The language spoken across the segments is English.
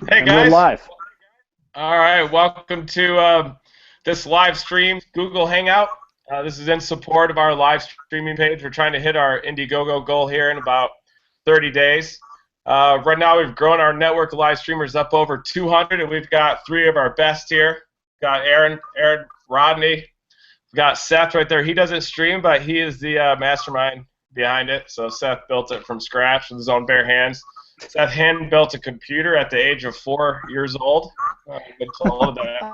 Hey And we're guys. live. All right, welcome to this live stream Google Hangout. This is in support of our live streaming page. We're trying to hit our Indiegogo goal here in about 30 days. Right now, we've grown our network of live streamers up over 200, and we've got three of our best here. We've got Aaron, Rodney. We've got Seth right there. He doesn't stream, but he is the mastermind behind it. So Seth built it from scratch with his own bare hands. Seth hand built a computer at the age of 4 years old. I've been told that.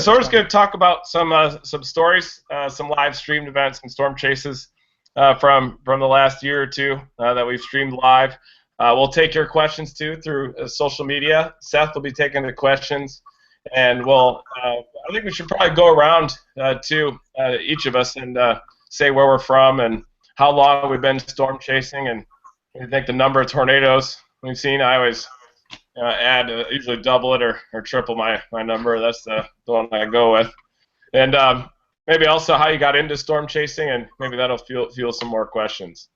So we're just going to talk about some stories, some live streamed events and storm chases from the last year or two that we've streamed live. We'll take your questions too through social media. Seth will be taking the questions, and I think we should probably go around to each of us and say where we're from and how long we've been storm chasing, and I think the number of tornadoes we've seen. I always add, usually double it or triple my number. That's the one I go with. And maybe also how you got into storm chasing, and maybe that'll fuel some more questions.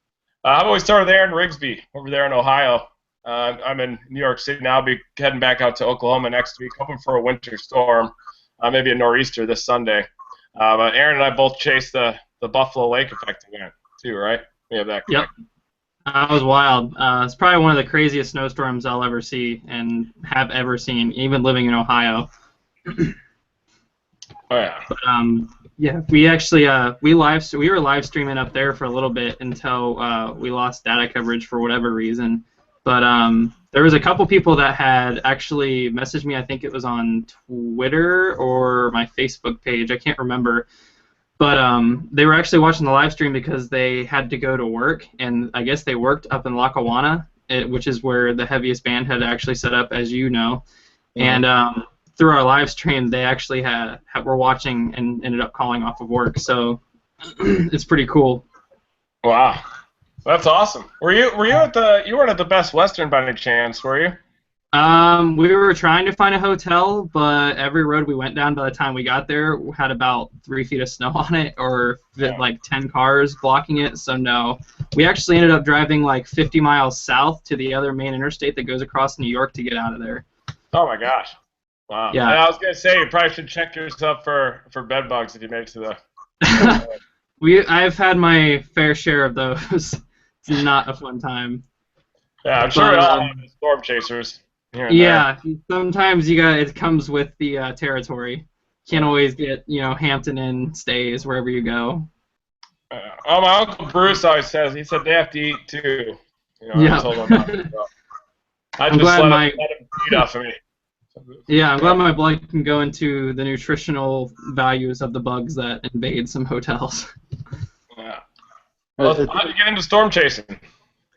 I've always started with Aaron Rigsby over there in Ohio. I'm in New York City now. I'll be heading back out to Oklahoma next week, hoping for a winter storm, maybe a nor'easter this Sunday. But Aaron and I both chased the Buffalo Lake effect event too, right? We have that correct. Yep. That was wild. It's probably one of the craziest snowstorms I'll ever see and have ever seen, even living in Ohio. Oh yeah. But, yeah, we actually we were live streaming up there for a little bit until we lost data coverage for whatever reason. But there was a couple people that had actually messaged me. I think it was on Twitter or my Facebook page. I can't remember. But they were actually watching the live stream because they had to go to work, and I guess they worked up in Lackawanna, which is where the heaviest band had actually set up, as you know. Mm-hmm. And through our live stream, they actually were watching and ended up calling off of work. So it's pretty cool. Wow, that's awesome. You weren't at the Best Western by any chance, were you? We were trying to find a hotel, but every road we went down by the time we got there had about 3 feet of snow on it, or like 10 cars blocking it. So no, we actually ended up driving like 50 miles south to the other main interstate that goes across New York to get out of there. Oh my gosh! Wow. Yeah. And I was gonna say you probably should check yourself for bed bugs if you make it to the. I've had my fair share of those. It's not a fun time. Yeah, I'm sure all have the storm chasers. Yeah, sometimes it comes with the territory. Can't always get Hampton Inn stays wherever you go. My Uncle Bruce always says, he said they have to eat too. Yeah. I told him about it, I just let him feed off of me. Yeah, I'm glad my blood can go into the nutritional values of the bugs that invade some hotels. Yeah. Well, how did you get into storm chasing?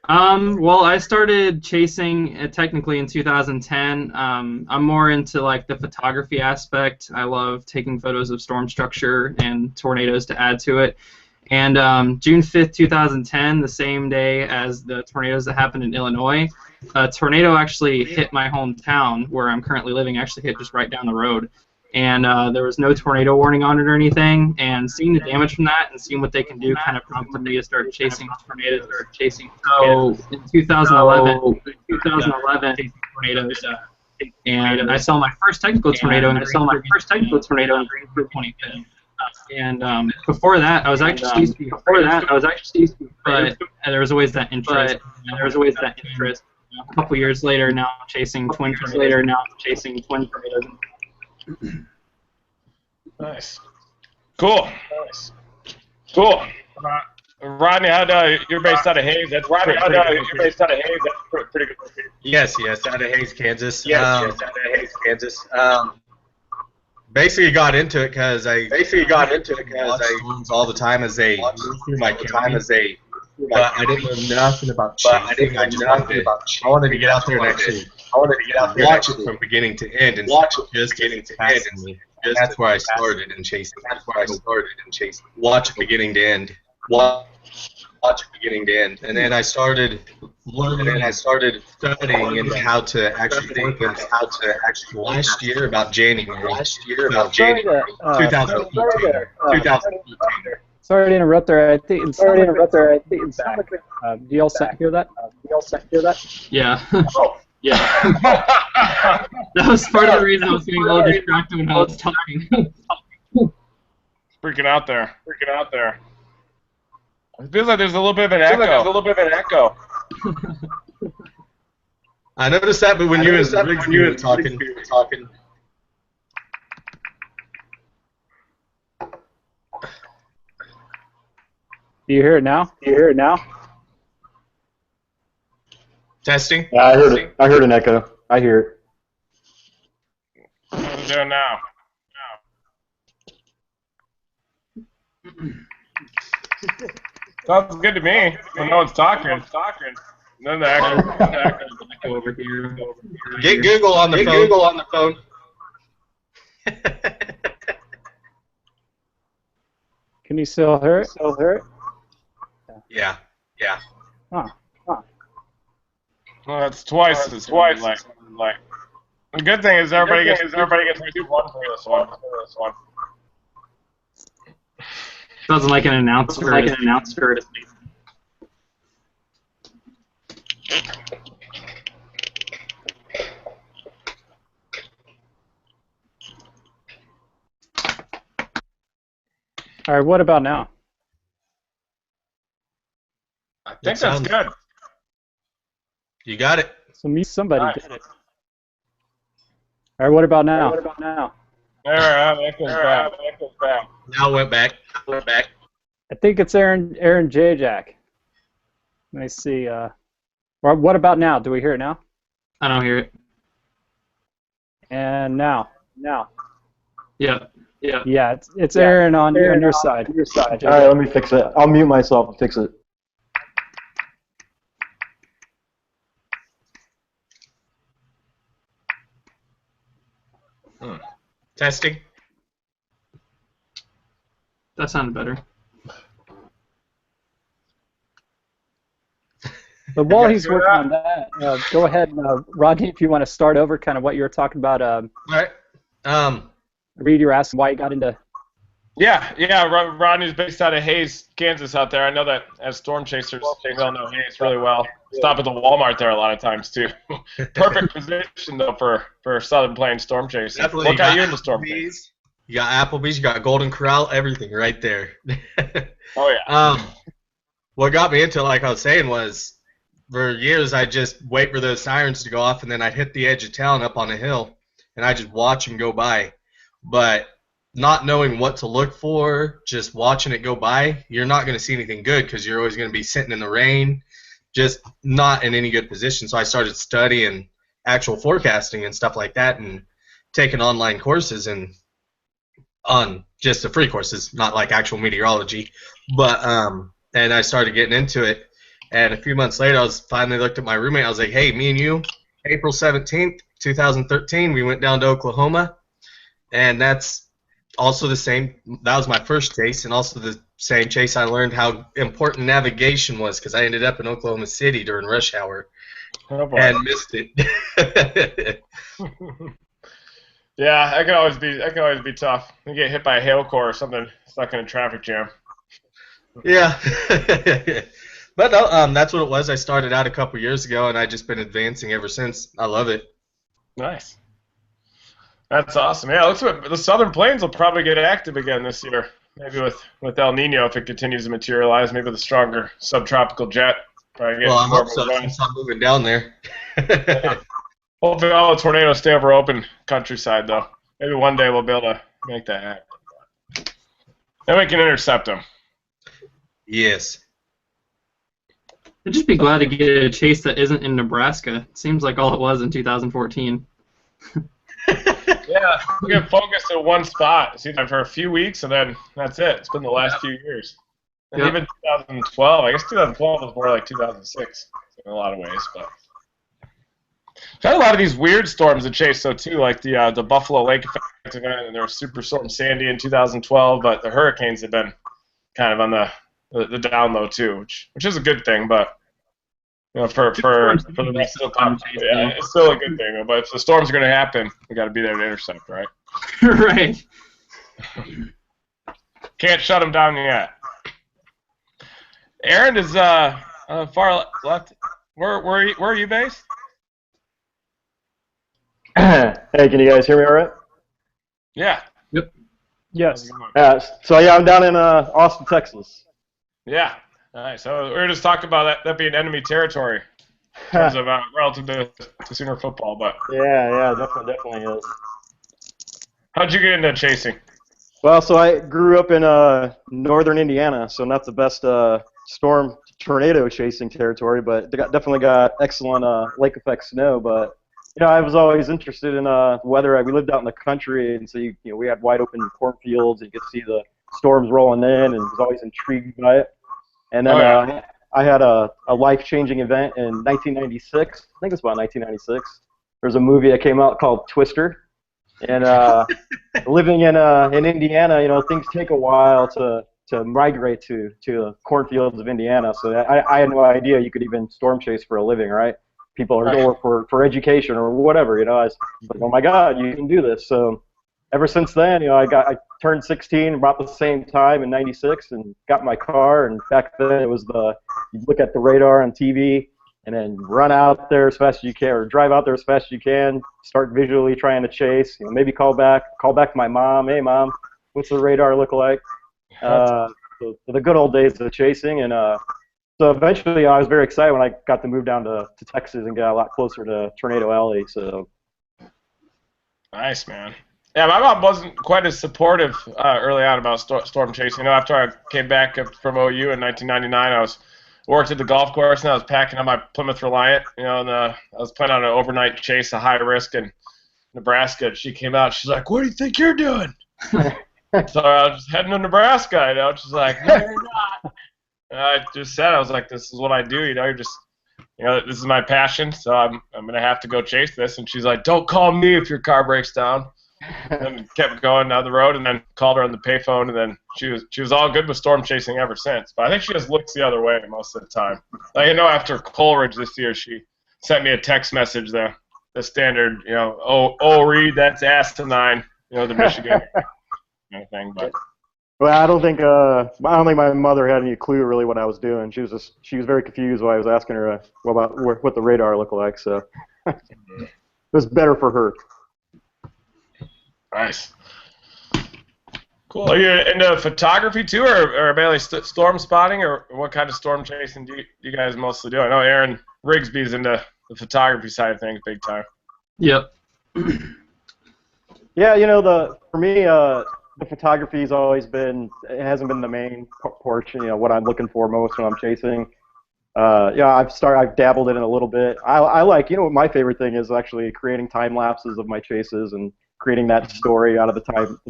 Well, I started chasing technically in 2010. I'm more into like the photography aspect. I love taking photos of storm structure and tornadoes to add to it. And June 5th, 2010, the same day as the tornadoes that happened in Illinois, a tornado actually hit my hometown where I'm currently living, actually hit just right down the road. And there was no tornado warning on it or anything, and seeing the damage from that and seeing what they can do kind of prompted me to start chasing tornadoes. So in 2011, chasing tornadoes, and I saw my first technical tornado in Greenfield 25th. And before that, I was actually but there was always that interest. A couple years later, now I'm chasing twin tornadoes. Nice. Cool. Rodney, you're based out of Hayes. That's pretty good. Yes, out of Hayes, Kansas. Basically got into it because I watched storms all the time as they moved through my county. But I didn't know nothing about chasing. I wanted to get out there and actually watch it from beginning to end and just getting to end. And that's where I started in chasing. Watch it beginning to end. And then I started learning and I started studying into how to actually do things. Last year, about January 2014. Sorry to interrupt there. I think it sounds like do you all hear that? hear that? Yeah. Oh. Yeah. That was part of the reason I was getting a little distracted when I was talking. Freaking out there. It feels like there's a little bit of an echo. I noticed that, but when you and Rigsby were talking. Do you hear it now? Testing? Yeah, I heard it. I heard an echo. I hear it. What are we doing now? Sounds good to me. When no one's talking. Then the echo Over here. Get Google on the phone. Can you still hear it? Yeah. Huh. Well, that's twice. Like. The good thing is everybody gets 2-1 for this one. Sounds like an announcer. All right, what about now? I think that's good. You got it. Somebody did it. All right, what about now? There, echo's back. Now it went back. I think it's Aaron J. Jack. Let me see. What about now? Do we hear it now? I don't hear it. And now. Yeah. Yeah, it's Aaron on your side. All right, let me fix it. I'll mute myself and fix it. Testing. That sounded better. But while he's working on that, go ahead, Rodney, if you want to start over kind of what you were talking about. All right. Reed, you were asking why you got into... Yeah. Rodney's based out of Hayes, Kansas out there. I know that as storm chasers, we all know Hayes really well. Stop at the Walmart there a lot of times, too. Perfect position, though, for Southern Plains storm chasing. Definitely. What got you into storm chasing? You got Applebee's, you got Golden Corral, everything right there. Oh, yeah. What got me into it, like I was saying, was for years I'd just wait for those sirens to go off, and then I'd hit the edge of town up on a hill, and I'd just watch them go by. But not knowing what to look for, just watching it go by, you're not going to see anything good because you're always going to be sitting in the rain, just not in any good position. So I started studying actual forecasting and stuff like that and taking online courses and on just the free courses, not like actual meteorology. But and I started getting into it. And a few months later, I finally looked at my roommate. I was like, hey, me and you, April 17th, 2013, we went down to Oklahoma. And that's also the same, that was my first chase, and also the same chase I learned how important navigation was because I ended up in Oklahoma City during rush hour and missed it. Yeah, that can always be tough. You get hit by a hail core or something stuck in a traffic jam. Yeah. But no, that's what it was. I started out a couple years ago, and I've just been advancing ever since. I love it. Nice. That's awesome. Yeah, looks like the Southern Plains will probably get active again this year. Maybe with El Nino if it continues to materialize. Maybe with a stronger subtropical jet. Well, I hope so since I'm moving down there. Yeah. Hopefully all the tornadoes stay over open countryside, though. Maybe one day we'll be able to make that happen. Then we can intercept them. Yes. I'd just be glad to get a chase that isn't in Nebraska. It seems like all it was in 2014. Yeah, we get focused at one spot. It seems like for a few weeks, and then that's it. It's been the last few years. And even 2012, I guess 2012 was more like 2006 in a lot of ways. But we've had a lot of these weird storms that chase, though, too, like the Buffalo Lake effect event, and there was Superstorm Sandy in 2012, but the hurricanes have been kind of on the down low, too, which is a good thing, but you know, for the rest of the population, yeah, it's still a good thing. But if the storms are going to happen, we got to be there to intercept, right? Right. Can't shut them down yet. Aaron is far left. where are you based? Hey, can you guys hear me all right? Yeah. Yes. So yeah, I'm down in Austin, Texas. Yeah. Nice. So we were just talking about that being enemy territory in terms of relative to Sooner football. But Yeah, definitely is. how'd you get into chasing? Well, so I grew up in northern Indiana, so not the best storm tornado chasing territory, but definitely got excellent lake effect snow. But I was always interested in weather. We lived out in the country, and so we had wide open cornfields, and you could see the storms rolling in, and was always intrigued by it. And then I had a life-changing event in 1996. I think it's about 1996. There's a movie that came out called Twister. And living in Indiana, things take a while to migrate to the cornfields of Indiana. So I had no idea you could even storm chase for a living, right? People are going for education or whatever. I was like, oh my God, you can do this. So ever since then, I turned 16 about the same time in '96 and got my car. And back then it was you look at the radar on TV. And then run out there as fast as you can, or drive out there as fast as you can. Start visually trying to chase. Maybe call back to my mom. Hey, mom, what's the radar look like? So the good old days of chasing, and so eventually I was very excited when I got to move down to Texas and got a lot closer to Tornado Alley. So nice, man. Yeah, my mom wasn't quite as supportive early on about storm chasing. After I came back from OU in 1999, I worked at the golf course, and I was packing up my Plymouth Reliant, and I was planning on an overnight chase, a high risk in Nebraska. And she came out, she's like, "What do you think you're doing?" So I was just heading to Nebraska, She's like, "No, you're not." And I just said, I was like, "This is what I do, this is my passion, so I'm gonna have to go chase this." And she's like, "Don't call me if your car breaks down." And kept going down the road, and then called her on the payphone, and then she was all good with storm chasing ever since. But I think she just looks the other way most of the time. After Coleridge this year, she sent me a text message, the standard, Reed, that's asinine, the Michigan kind of thing. But well, I don't think my mother had any clue really what I was doing. She was very confused when I was asking her about what the radar looked like. So it was better for her. Nice. Cool. Are you into photography too, or mainly storm spotting, or what kind of storm chasing do you guys mostly do? I know Aaron Rigsby's into the photography side of things big time. Yep. Yeah, for me, the photography's always been, it hasn't been the main portion, what I'm looking for most when I'm chasing. I've dabbled in it a little bit. I like, what my favorite thing is actually creating time lapses of my chases and creating that story out of the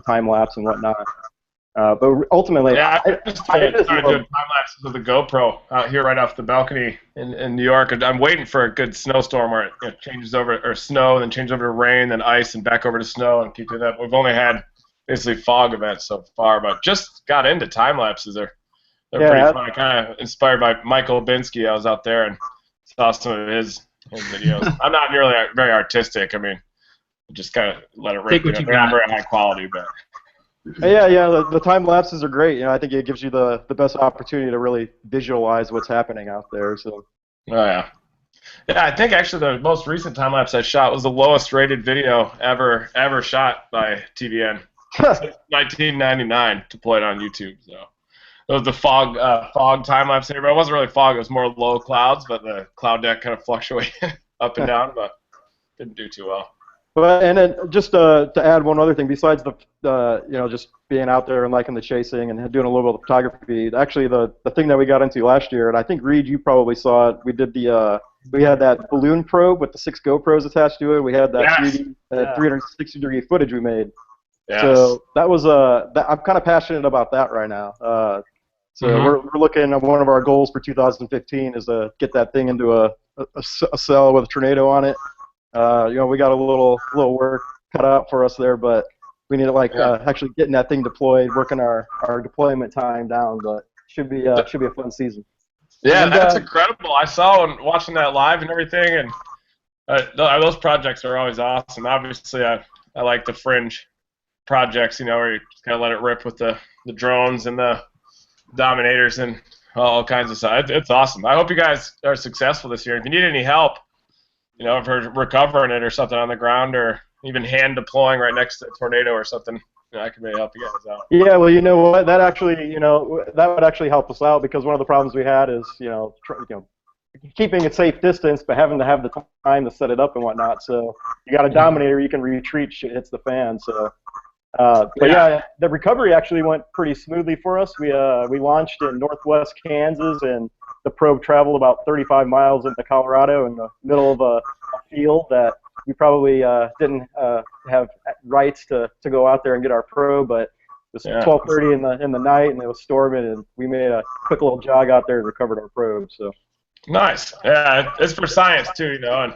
time lapse and whatnot. But ultimately, I just started doing time lapses with the GoPro out here right off the balcony in New York. I'm waiting for a good snowstorm where it changes over, or snow, then changes over to rain, then ice, and back over to snow, and keep doing that. We've only had basically fog events so far, but just got into time lapses. They're pretty fun. I kind of inspired by Michael Binsky. I was out there and saw some of his videos. I'm not nearly very artistic. Just kind of let it rip. They're not very high quality, but. Yeah, the time lapses are great. I think it gives you the best opportunity to really visualize what's happening out there. So. Oh yeah. Yeah, I think actually the most recent time lapse I shot was the lowest rated video ever shot by TVN. 1999, deployed on YouTube. So it was the fog time lapse here, but it wasn't really fog. It was more low clouds, but the cloud deck kind of fluctuated up and down, but didn't do too well. Well, and then just to add one other thing, besides just being out there and liking the chasing and doing a little bit of photography, actually the thing that we got into last year, and I think Reed, you probably saw it. We did we had that balloon probe with the 6 GoPros attached to it. We had that 360-degree footage we made. Yes. So that was I'm kind of passionate about that right now. We're looking at one of our goals for 2015 is to get that thing into a cell with a tornado on it. We got a little work cut out for us there, but we need to actually getting that thing deployed, working our deployment time down. But should be a fun season. Yeah, and that's incredible. I saw when watching that live and everything, and those projects are always awesome. Obviously, I like the fringe projects, where you just kind of let it rip with the drones and the Dominators and all kinds of stuff. It's awesome. I hope you guys are successful this year. If you need any help, for recovering it or something on the ground, or even hand deploying right next to a tornado or something, I can maybe help you guys out. Yeah, well, you know what? That actually, that would actually help us out, because one of the problems we had is, keeping a safe distance, but having to have the time to set it up and whatnot. So you got a Dominator, you can retreat, shit hits the fan. So, but yeah, the recovery actually went pretty smoothly for us. We launched in northwest Kansas, and the probe traveled about 35 miles into Colorado in the middle of a field that we probably didn't have rights to go out there and get our probe, but it was 12:30 in the night, and it was storming, and we made a quick little jog out there and recovered our probe. So nice. Yeah, it's for science too, and I'm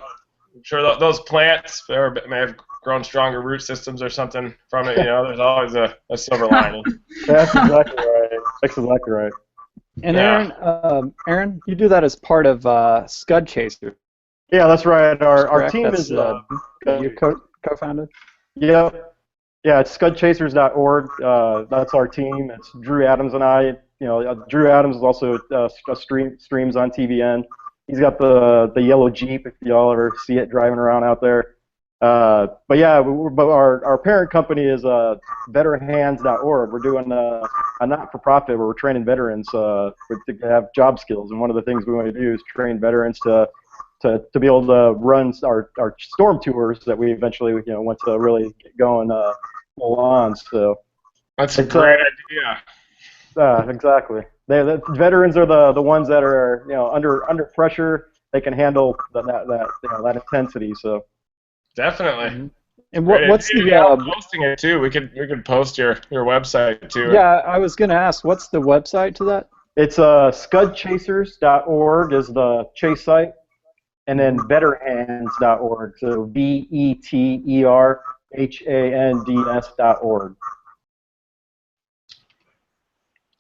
sure those plants may have grown stronger root systems or something from it. There's always a silver lining. That's exactly right. That's exactly right. And Aaron, you do that as part of Scud Chaser. Yeah, that's right. Our team that's, is you co-founded. Yeah, it's scudchasers.org. That's our team. It's Drew Adams and I. Drew Adams is also streams on TVN. He's got the yellow Jeep, if y'all ever see it driving around out there. But yeah, but our parent company is veteranhands.org. We're doing a not-for-profit where we're training veterans to have job skills, and one of the things we want to do is train veterans to be able to run our storm tours that we eventually want to really get going full on. So that's a great idea. Exactly. The veterans are the ones that are under pressure. They can handle that intensity. So definitely. Mm-hmm. And what's the posting it too? We could post your website too. Yeah, I was going to ask, what's the website to that? It's scudchasers.org is the chase site, and then veteranhands.org. So veterhands.org.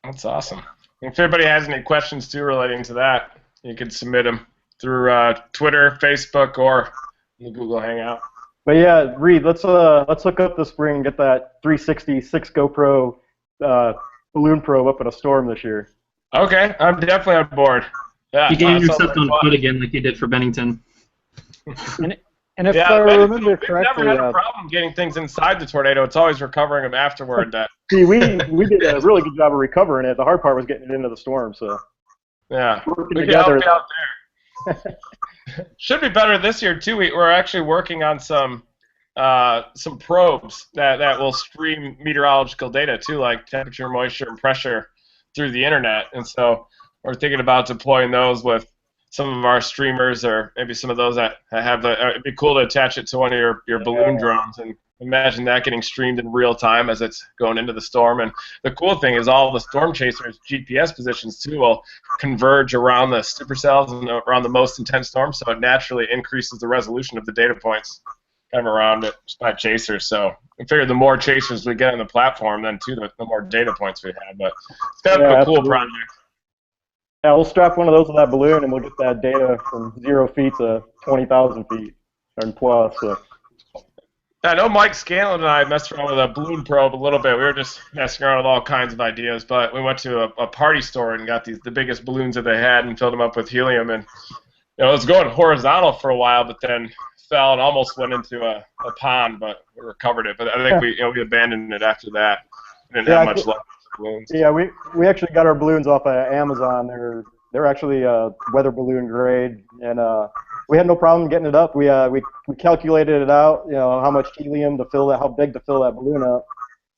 That's awesome. If anybody has any questions too relating to that, you can submit them through Twitter, Facebook, or the Google Hangout. But yeah, Reed, let's hook up this spring and get that 366 GoPro balloon probe up in a storm this year. Okay, I'm definitely on board. Yeah, you can intercept on foot again like you did for Bennington. And if I remember correctly, we've never had a problem getting things inside the tornado. It's always recovering them afterward. See, we did a really good job of recovering it. The hard part was getting it into the storm. So yeah, working we together. can help you out there. Should be better this year too. We're actually working on some probes that will stream meteorological data too, like temperature, moisture, and pressure through the internet. And so we're thinking about deploying those with some of our streamers, or maybe some of those that have it'd be cool to attach it to one of your balloon drones, and imagine that getting streamed in real time as it's going into the storm. And the cool thing is all the storm chasers' GPS positions too will converge around the supercells and around the most intense storms, so it naturally increases the resolution of the data points kind of around it just by chasers. So I figure the more chasers we get on the platform, then too the more data points we have. But it's kind of a cool project. Yeah, we'll strap one of those to that balloon, and we'll get that data from 0 feet to 20,000 feet and plus. So. I know Mike Scanlon and I messed around with a balloon probe a little bit. We were just messing around with all kinds of ideas, but we went to a party store and got the biggest balloons that they had and filled them up with helium. And it was going horizontal for a while, but then fell and almost went into a pond, but we recovered it. But I think we abandoned it after that. We didn't have much luck. Balloons. Yeah, we actually got our balloons off of Amazon. They're actually weather balloon grade, and we had no problem getting it up. We calculated it out, how much helium to fill that, how big to fill that balloon up.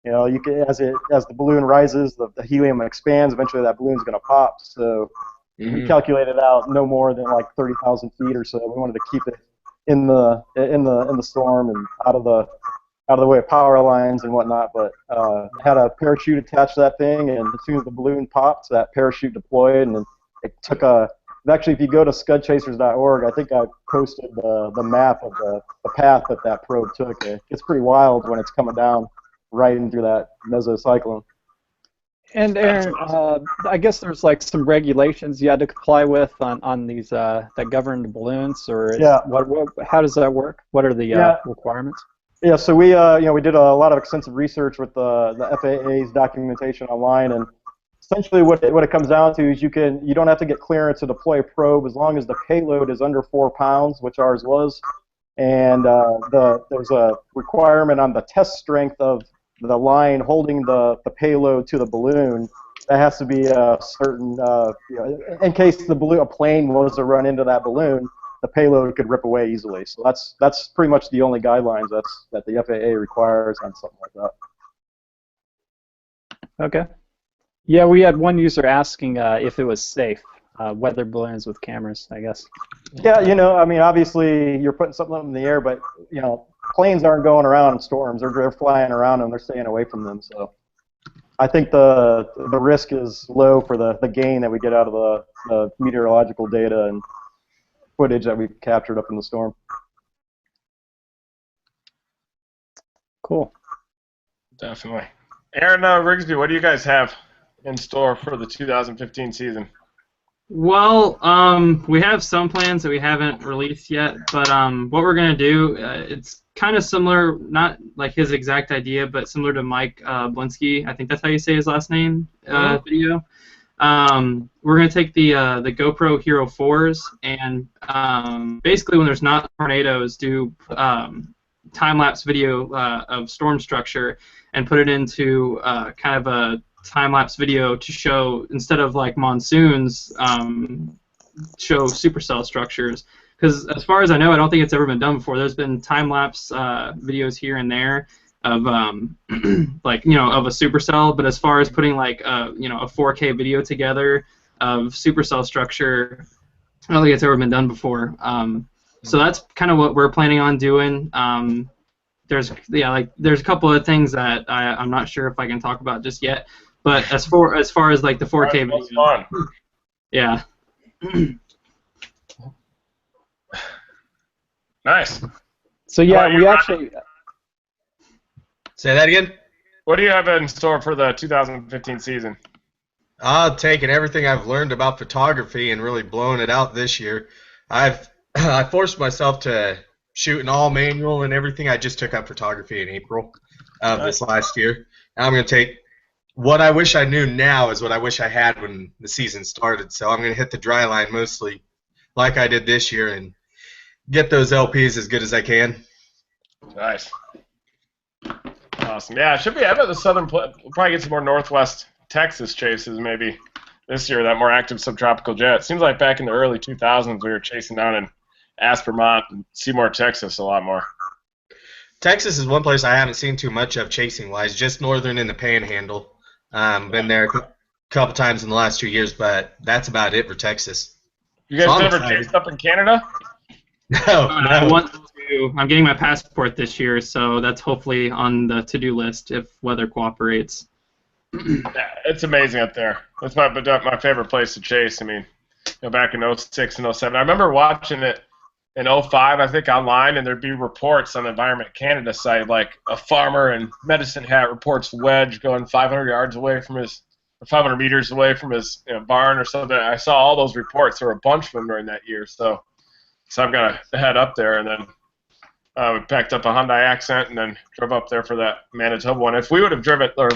You can as the balloon rises, the helium expands. Eventually, that balloon's going to pop. So we calculated out no more than like 30,000 feet or so. We wanted to keep it in the storm and out of the way of power lines and whatnot, but had a parachute attached to that thing, and as soon as the balloon popped, that parachute deployed, and it took actually, if you go to scudchasers.org, I think I posted the map of the path that probe took. It's pretty wild when it's coming down right into that mesocyclone. And Aaron, I guess there's like some regulations you had to comply with on these that govern the balloons, or how does that work? What are the requirements? Yeah, so we did a lot of extensive research with the FAA's documentation online, and essentially what it comes down to is you don't have to get clearance to deploy a probe as long as the payload is under 4 pounds, which ours was, and there's a requirement on the test strength of the line holding the payload to the balloon. That has to be a certain, in case a plane was to run into that balloon, the payload could rip away easily. So that's pretty much the only guidelines that the FAA requires on something like that. Okay. Yeah, we had one user asking if it was safe, weather balloons with cameras, I guess. Yeah, I mean, obviously you're putting something up in the air, but planes aren't going around in storms. They're flying around them. They're staying away from them. So I think the risk is low for the gain that we get out of the meteorological data and footage that we've captured up in the storm. Cool. Definitely. Aaron Rigsby, what do you guys have in store for the 2015 season? Well, we have some plans that we haven't released yet, but what we're going to do, it's kind of similar, not like his exact idea, but similar to Mike Blinsky. I think that's how you say his last name, video. We're going to take the GoPro Hero 4s and basically when there's not tornadoes, do time-lapse video of storm structure and put it into kind of a time-lapse video to show, instead of like monsoons, show supercell structures. Because as far as I know, I don't think it's ever been done before. There's been time-lapse videos here and there of like of a supercell, but as far as putting like a 4K video together of supercell structure, I don't think it's ever been done before. So that's kind of what we're planning on doing. There's a couple of things that I'm not sure if I can talk about just yet. But as far as like the 4K video, yeah. Nice. So yeah, we actually. Say that again. What do you have in store for the 2015 season? Taking everything I've learned about photography and really blowing it out this year. I forced myself to shoot an all manual and everything. I just took up photography in April of this last year. I'm going to take what I wish I knew now is what I wish I had when the season started. So I'm going to hit the dry line mostly like I did this year and get those LPs as good as I can. Nice. Awesome. Yeah, it should be. I bet the southern we'll probably get some more northwest Texas chases maybe this year, that more active subtropical jet. It seems like back in the early 2000s we were chasing down in Aspermont and Seymour, Texas a lot more. Texas is one place I haven't seen too much of chasing-wise, just northern in the Panhandle. Been there a couple times in the last 2 years, but that's about it for Texas. You guys never chased up in Canada? No, I no. want to. I'm getting my passport this year, so that's hopefully on the to-do list if weather cooperates. Yeah, it's amazing up there. That's my favorite place to chase. I mean, back in 06 and 07. I remember watching it in 05, I think, online, and there'd be reports on the Environment Canada site, like a farmer in Medicine Hat reports wedge going 500 yards away from his, or 500 meters away from his barn or something. I saw all those reports. There were a bunch of them during that year, so I'm going to head up there, and then we packed up a Hyundai Accent and then drove up there for that Manitoba one. If we would have driven or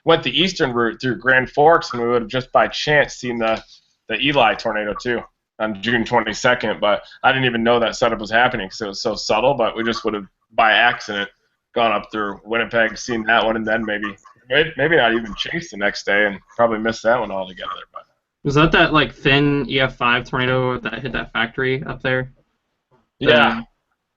went the eastern route through Grand Forks, and we would have just by chance seen the Eli tornado too on June 22nd, but I didn't even know that setup was happening because it was so subtle, but we just would have by accident gone up through Winnipeg, seen that one, and then maybe not even chased the next day and probably missed that one altogether. But Was that like thin EF5 tornado that hit that factory up there? yeah.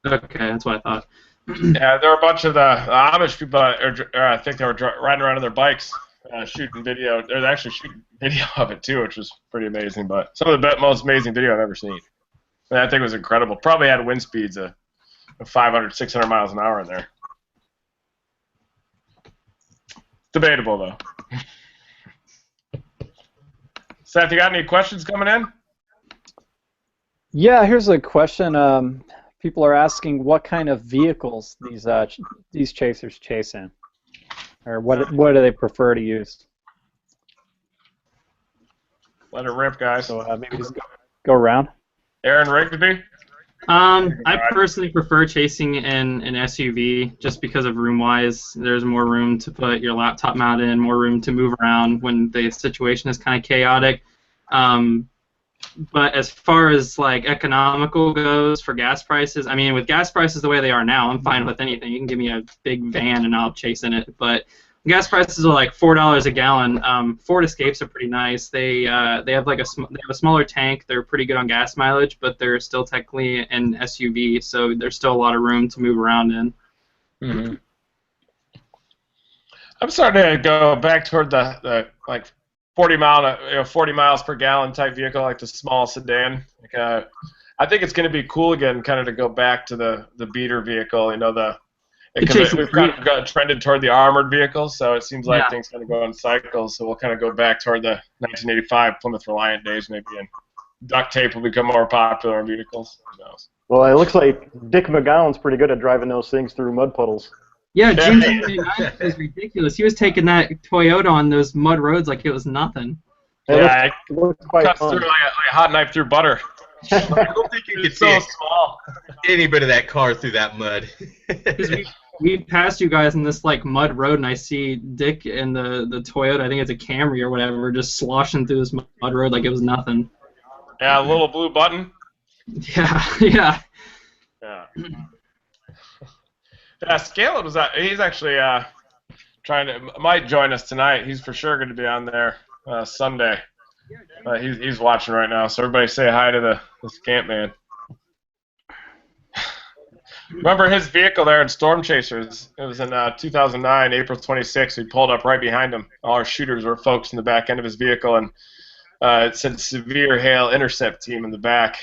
Okay, that's what I thought. Yeah, there were a bunch of the Amish people, I think they were riding around on their bikes, shooting video. They're actually shooting video of it too, which was pretty amazing. But some of the most amazing video I've ever seen. And that thing was incredible. Probably had wind speeds of 500, 600 miles an hour in there. Debatable though. Seth, you got any questions coming in? Yeah, here's a question. People are asking what kind of vehicles these chasers chase in, or what do they prefer to use? Let it rip, guys. So maybe just go around. Aaron Rigsby? I personally prefer chasing in an SUV just because of room-wise. There's more room to put your laptop mount in, more room to move around when the situation is kind of chaotic. But as far as like economical goes for gas prices, I mean, with gas prices the way they are now, I'm fine with anything. You can give me a big van and I'll chase in it. But gas prices are like $4 a gallon. Ford Escapes are pretty nice. They have like they have a smaller tank. They're pretty good on gas mileage, but they're still technically an SUV, so there's still a lot of room to move around in. Mm-hmm. I'm starting to go back toward the like 40 miles per gallon type vehicle, like the small sedan. Like, I think it's going to be cool again, kind of to go back to the beater vehicle. We've kind of got trended toward the armored vehicles, so it seems like things kind of go in cycles. So we'll kind of go back toward the 1985 Plymouth Reliant days, maybe, and duct tape will become more popular in vehicles. Who knows? Well, it looks like Dick McGowan's pretty good at driving those things through mud puddles. Yeah, Jim was ridiculous. He was taking that Toyota on those mud roads like it was nothing. Yeah, it looks quite cuts fun. through like a hot knife through butter. I don't think you could see any bit of that car through that mud. We passed you guys in this like mud road, and I see Dick in the Toyota. I think it's a Camry or whatever, just sloshing through this mud road like it was nothing. Yeah, a little blue button. Yeah, yeah. Yeah. Scaled was he's actually might join us tonight. He's for sure going to be on there Sunday. He's watching right now, so everybody say hi to the Scamp Man. Remember his vehicle there in Storm Chasers? It was in 2009, April 26th. We pulled up right behind him. All our shooters were folks in the back end of his vehicle, and it said Severe Hail Intercept Team in the back.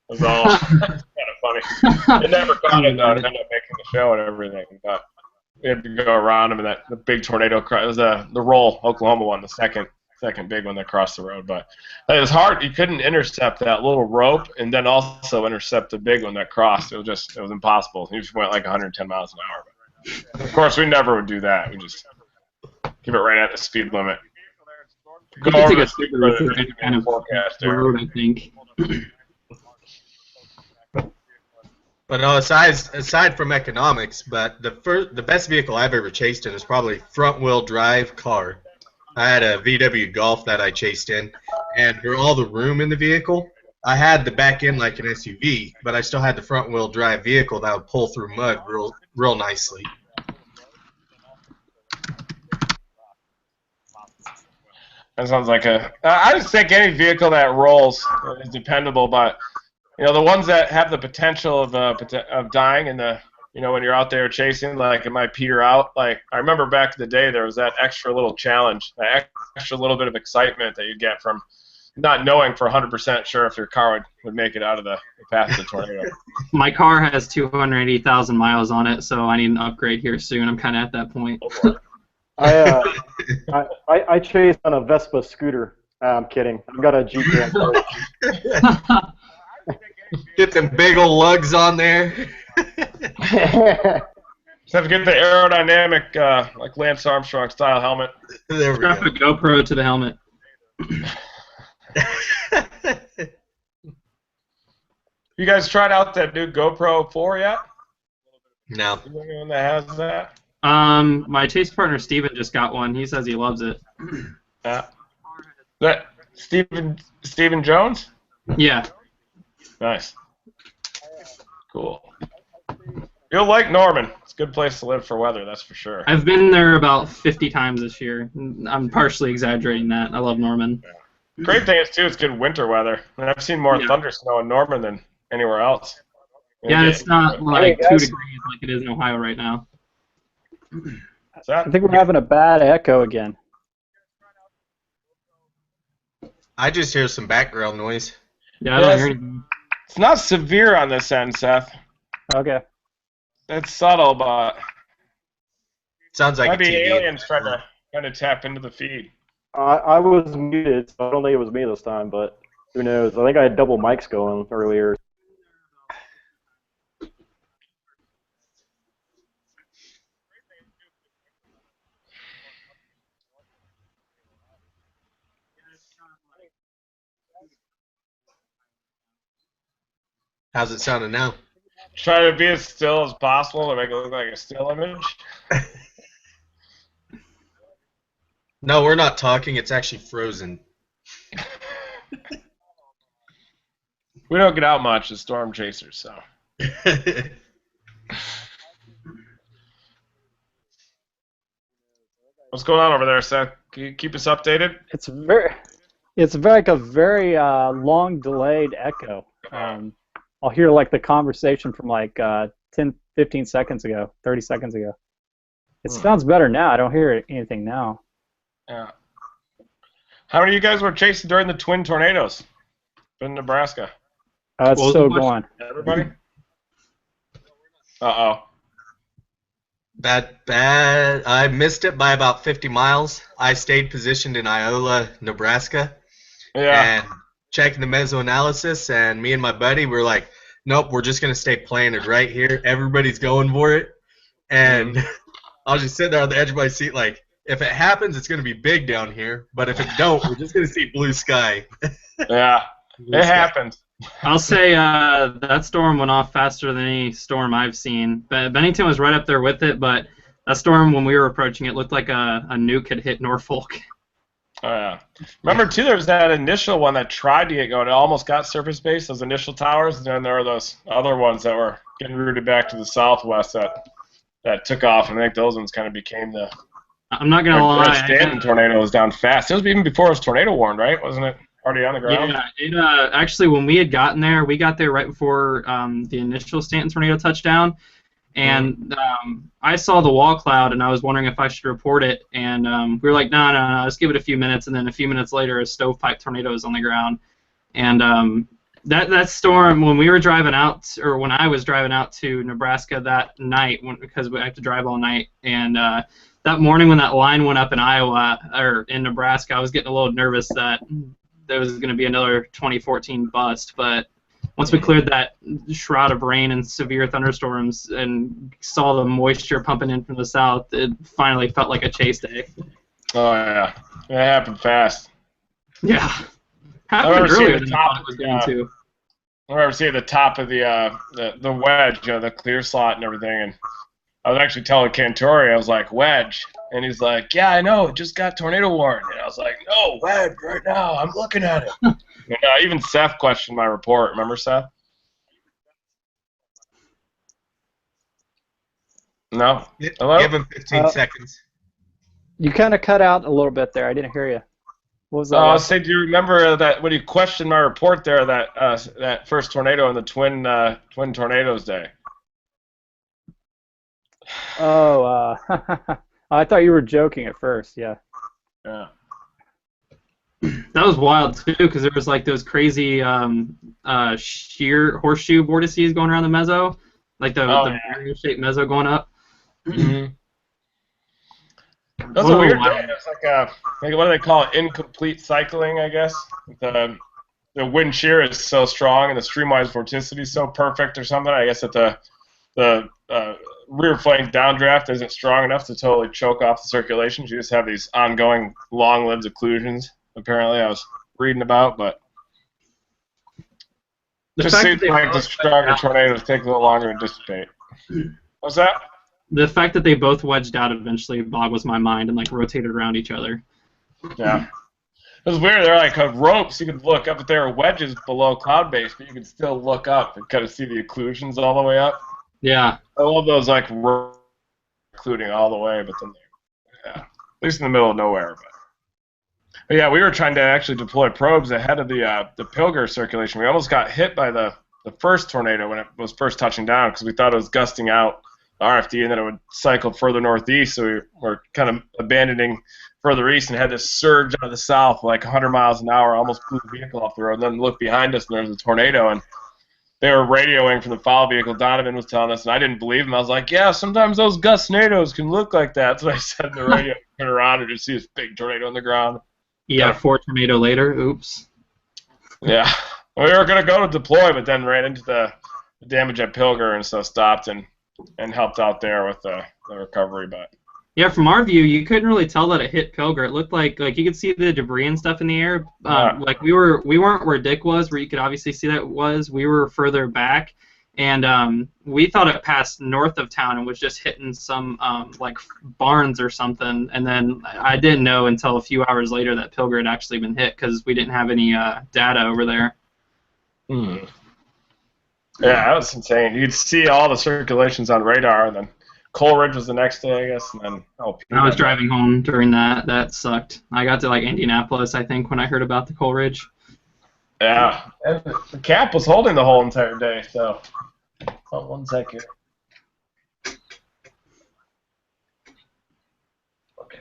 It was all kind of funny. It never caught it, though. It ended up making the show and everything. But we had to go around him, and the big tornado. It was the Roll, Oklahoma one, the second big one that crossed the road. But it was hard. You couldn't intercept that little rope and then also intercept the big one that crossed. It was impossible. You just went like 110 miles an hour. But of course, we never would do that. We just keep it right at the speed limit. Go over the speed limit kind of forecast road, I think. But no, aside from economics, but the best vehicle I've ever chased in is probably front-wheel drive car. I had a VW Golf that I chased in, and for all the room in the vehicle, I had the back end like an SUV, but I still had the front-wheel drive vehicle that would pull through mud real nicely. That sounds like I just think any vehicle that rolls is dependable, but the ones that have the potential of dying in when you're out there chasing, like it might peter out. Like I remember back in the day, there was that extra little challenge, that extra little bit of excitement that you'd get from not knowing for 100% sure if your car would make it out of the path of the tornado. My car has 280,000 miles on it, so I need an upgrade here soon. I'm kind of at that point. I chased on a Vespa scooter. I'm kidding. I've got a Jeep Grand Cherokee. Get them big old lugs on there. Just have to get the aerodynamic, like Lance Armstrong style helmet. There we Strap a GoPro to the helmet. You guys tried out that new GoPro 4 yet? No. You know anyone that has that? My chase partner Steven just got one. He says he loves it. That Steven Jones? Yeah. Nice. Cool. You'll like Norman. It's a good place to live for weather, that's for sure. I've been there about 50 times this year. I'm partially exaggerating that. I love Norman. Yeah. Great thing is, too, it's good winter weather. And I've seen more thunder snow in Norman than anywhere else. Yeah, it's not like 2 degrees like it is in Ohio right now. I think we're having a bad echo again. I just hear some background noise. Yeah, I don't hear anything. It's not severe on this end, Seth. Okay. It's subtle, but sounds like might be TV. aliens trying to tap into the feed. I was muted, so I don't think it was me this time, but who knows? I think I had double mics going earlier. How's it sounding now? Try to be as still as possible to make it look like a still image. No, we're not talking. It's actually frozen. We don't get out much as storm chasers, so. What's going on over there, Seth? Can you keep us updated? It's like a very long delayed echo. I'll hear like the conversation from like 10, 15 seconds ago, 30 seconds ago. It sounds better now. I don't hear anything now. Yeah. How many of you guys were chasing during the twin tornadoes in Nebraska? It's still going. Everybody? Uh-oh. Bad. I missed it by about 50 miles. I stayed positioned in Iola, Nebraska. Yeah. And checking the mesoanalysis, and me and my buddy were like, nope, we're just going to stay planted right here. Everybody's going for it. And I was just sitting there on the edge of my seat like, if it happens, it's going to be big down here. But if it don't, we're just going to see blue sky. Yeah, it happened. I'll say that storm went off faster than any storm I've seen. But Bennington was right up there with it, but that storm, when we were approaching it, looked like a nuke had hit Norfolk. Oh, yeah. Remember, too, there was that initial one that tried to get going. It almost got surface base, those initial towers, and then there were those other ones that were getting routed back to the southwest that took off, and I think those ones kind of became the... I'm not going to lie. Stanton tornado was down fast. It was even before it was tornado warned, right? Wasn't it already on the ground? Yeah, actually, when we had gotten there, we got there right before the initial Stanton tornado touchdown, and I saw the wall cloud, and I was wondering if I should report it, and we were like, no, let's give it a few minutes, and then a few minutes later, a stovepipe tornado was on the ground, and that storm, when we were driving out, or when I was driving out to Nebraska that night, because we have to drive all night, and that morning when that line went up in Iowa, or in Nebraska, I was getting a little nervous that there was going to be another 2014 bust, but once we cleared that shroud of rain and severe thunderstorms and saw the moisture pumping in from the south, it finally felt like a chase day. Oh, yeah. It happened fast. Yeah. Happened earlier than I thought it was going to. I remember seeing the top of the wedge, the clear slot and everything, and I was actually telling Cantori, I was like, wedge. And he's like, yeah, I know, it just got tornado warned. And I was like, no, wedge right now, I'm looking at it. And, even Seth questioned my report. Remember, Seth? No? Hello? Give him 15 seconds. You kind of cut out a little bit there. I didn't hear you. What was that? I was saying, do you remember that when you questioned my report there, that first tornado in the twin tornadoes day? Oh, I thought you were joking at first. Yeah. Yeah. That was wild too, because there was like those crazy sheer horseshoe vortices going around the meso, like the barrier-shaped meso going up. Mm-hmm. That was a weird day. It was like what do they call it? Incomplete cycling, I guess. The wind shear is so strong and the streamwise vorticity is so perfect, or something. I guess that the rear flank downdraft isn't strong enough to totally choke off the circulation. You just have these ongoing long-lived occlusions. Apparently, I was reading about, but it just seems like the stronger tornadoes take a little longer to dissipate. What's that? The fact that they both wedged out eventually boggles my mind and like rotated around each other. Yeah. It was weird. They're like ropes. You could look up, but there are wedges below cloud base, but you could still look up and kind of see the occlusions all the way up. Yeah. I love those like occluding all the way, but then at least in the middle of nowhere. But yeah, we were trying to actually deploy probes ahead of the Pilger circulation. We almost got hit by the first tornado when it was first touching down because we thought it was gusting out the RFD and then it would cycle further northeast. So we were kind of abandoning further east and had this surge out of the south like 100 miles an hour, almost blew the vehicle off the road. And then looked behind us and there was a tornado and they were radioing from the follow vehicle. Donovan was telling us, and I didn't believe him. I was like, yeah, sometimes those gust-nados can look like that. That's what I said in the radio. Turn around and just see this big tornado on the ground. Yeah, 4 tornado later. Oops. Yeah. We were going to go to deploy, but then ran into the damage at Pilger and so stopped and helped out there with the recovery. But Yeah, from our view, you couldn't really tell that it hit Pilger. It looked like you could see the debris and stuff in the air. Like we weren't where Dick was, where you could obviously see that it was. We were further back, and we thought it passed north of town and was just hitting some like barns or something. And then I didn't know until a few hours later that Pilger had actually been hit because we didn't have any data over there. Hmm. Yeah, that was insane. You'd see all the circulations on radar, and then Coleridge was the next day, I guess, and then I was driving home during that. That sucked. I got to like Indianapolis, I think, when I heard about the Coleridge. Yeah, and the cap was holding the whole entire day. So, hold 1 second. Okay.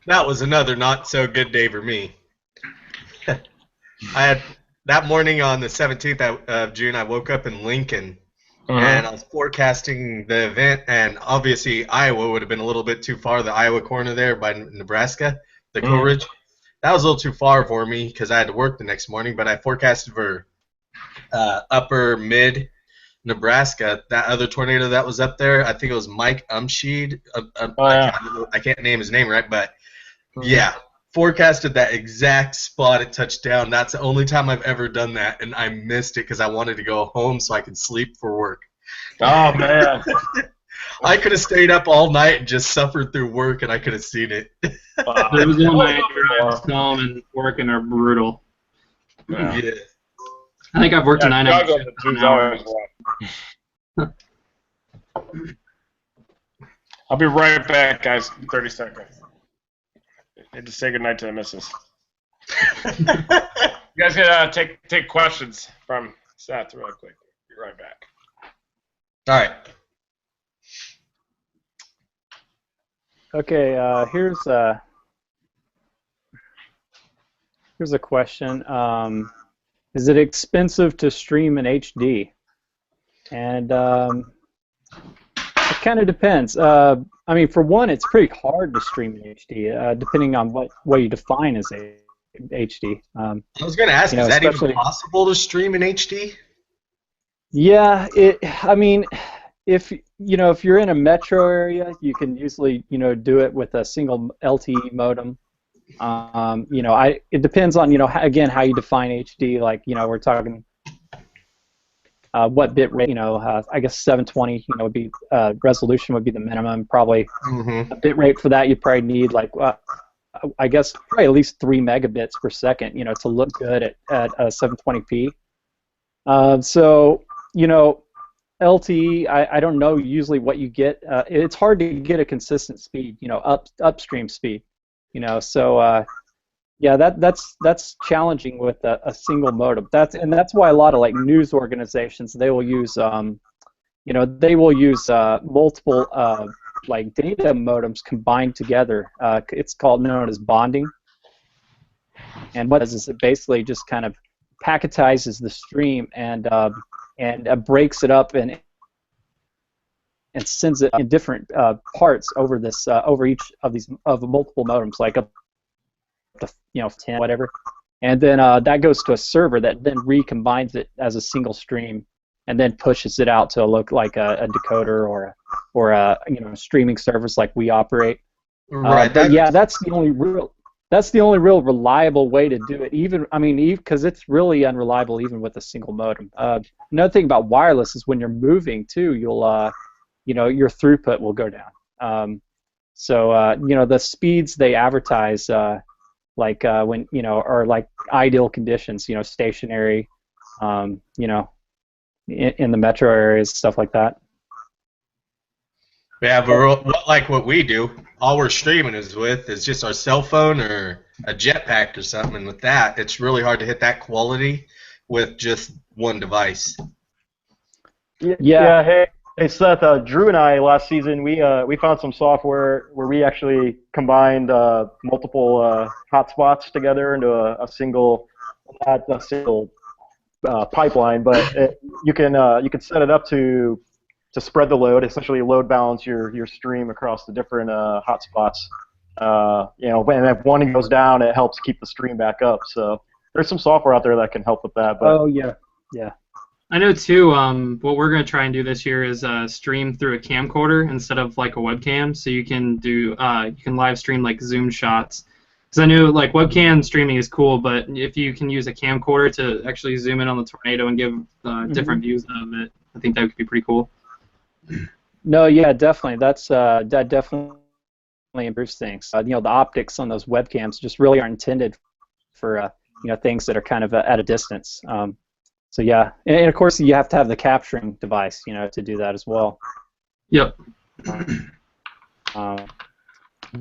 That was another not so good day for me. I had that morning on the 17th of June. I woke up in Lincoln. And I was forecasting the event, and obviously Iowa would have been a little bit too far, the Iowa corner there by Nebraska, the Coleridge. That was a little too far for me because I had to work the next morning, but I forecasted for upper mid Nebraska. That other tornado that was up there, I think it was Mike Umsheed. I can't name his name right, but yeah. Forecasted that exact spot at touchdown. That's the only time I've ever done that, and I missed it because I wanted to go home so I could sleep for work. Oh, man. I could have stayed up all night and just suffered through work, and I could have seen it. Wow. Those one-night drives home and working are brutal. Yeah. Yeah. I think I've worked a 9-hour shift. I'll be right back, guys. 30 seconds. And just say goodnight to the missus. You guys can take questions from Seth real quick. Be right back. All right. Okay, here's a question. Is it expensive to stream in HD? And it kind of depends. I mean, for one, it's pretty hard to stream in HD, depending on what you define as HD. I was going to ask, is that even possible to stream in HD? Yeah, I mean, if you're in a metro area, you can usually do it with a single LTE modem. It depends on again how you define HD. Like we're talking. What bit rate? I guess 720. Would be resolution would be the minimum. Probably a bit rate for that you probably need like I guess probably at least 3 megabits per second. To look good at 720p. So LTE. I don't know usually what you get. It's hard to get a consistent speed. Upstream speed. So. Yeah, that's challenging with a single modem. That's why a lot of like news organizations they will use multiple like data modems combined together. It's known as bonding. And what it is it basically just kind of packetizes the stream and breaks it up and sends it in different parts over each of these multiple modems, like up to 10 whatever, and then that goes to a server that then recombines it as a single stream and then pushes it out to look like a decoder or a streaming service like we operate. Right. That's the only real reliable way to do it. Because it's really unreliable even with a single modem. Another thing about wireless is when you're moving too, you'll your throughput will go down. The speeds they advertise. When are like ideal conditions, stationary, in the metro areas, stuff like that. Yeah, but like what we do, all we're streaming is just our cell phone or a jetpack or something, and with that, it's really hard to hit that quality with just one device. Yeah. Hey Seth, Drew and I last season we found some software where we actually combined multiple hotspots together into a single, not a single pipeline, but you can set it up to spread the load, essentially load balance your stream across the different hotspots. And if one goes down, it helps keep the stream back up. So there's some software out there that can help with that. But oh yeah. I know too. What we're gonna try and do this year is stream through a camcorder instead of like a webcam, so you can do you can live stream like zoom shots. Because I know like webcam streaming is cool, but if you can use a camcorder to actually zoom in on the tornado and give different views of it, I think that would be pretty cool. No, yeah, definitely. That definitely improves things. You know, the optics on those webcams just really are intended for you know, things that are kind of at a distance. So yeah, and of course you have to have the capturing device, you know, to do that as well. Yep.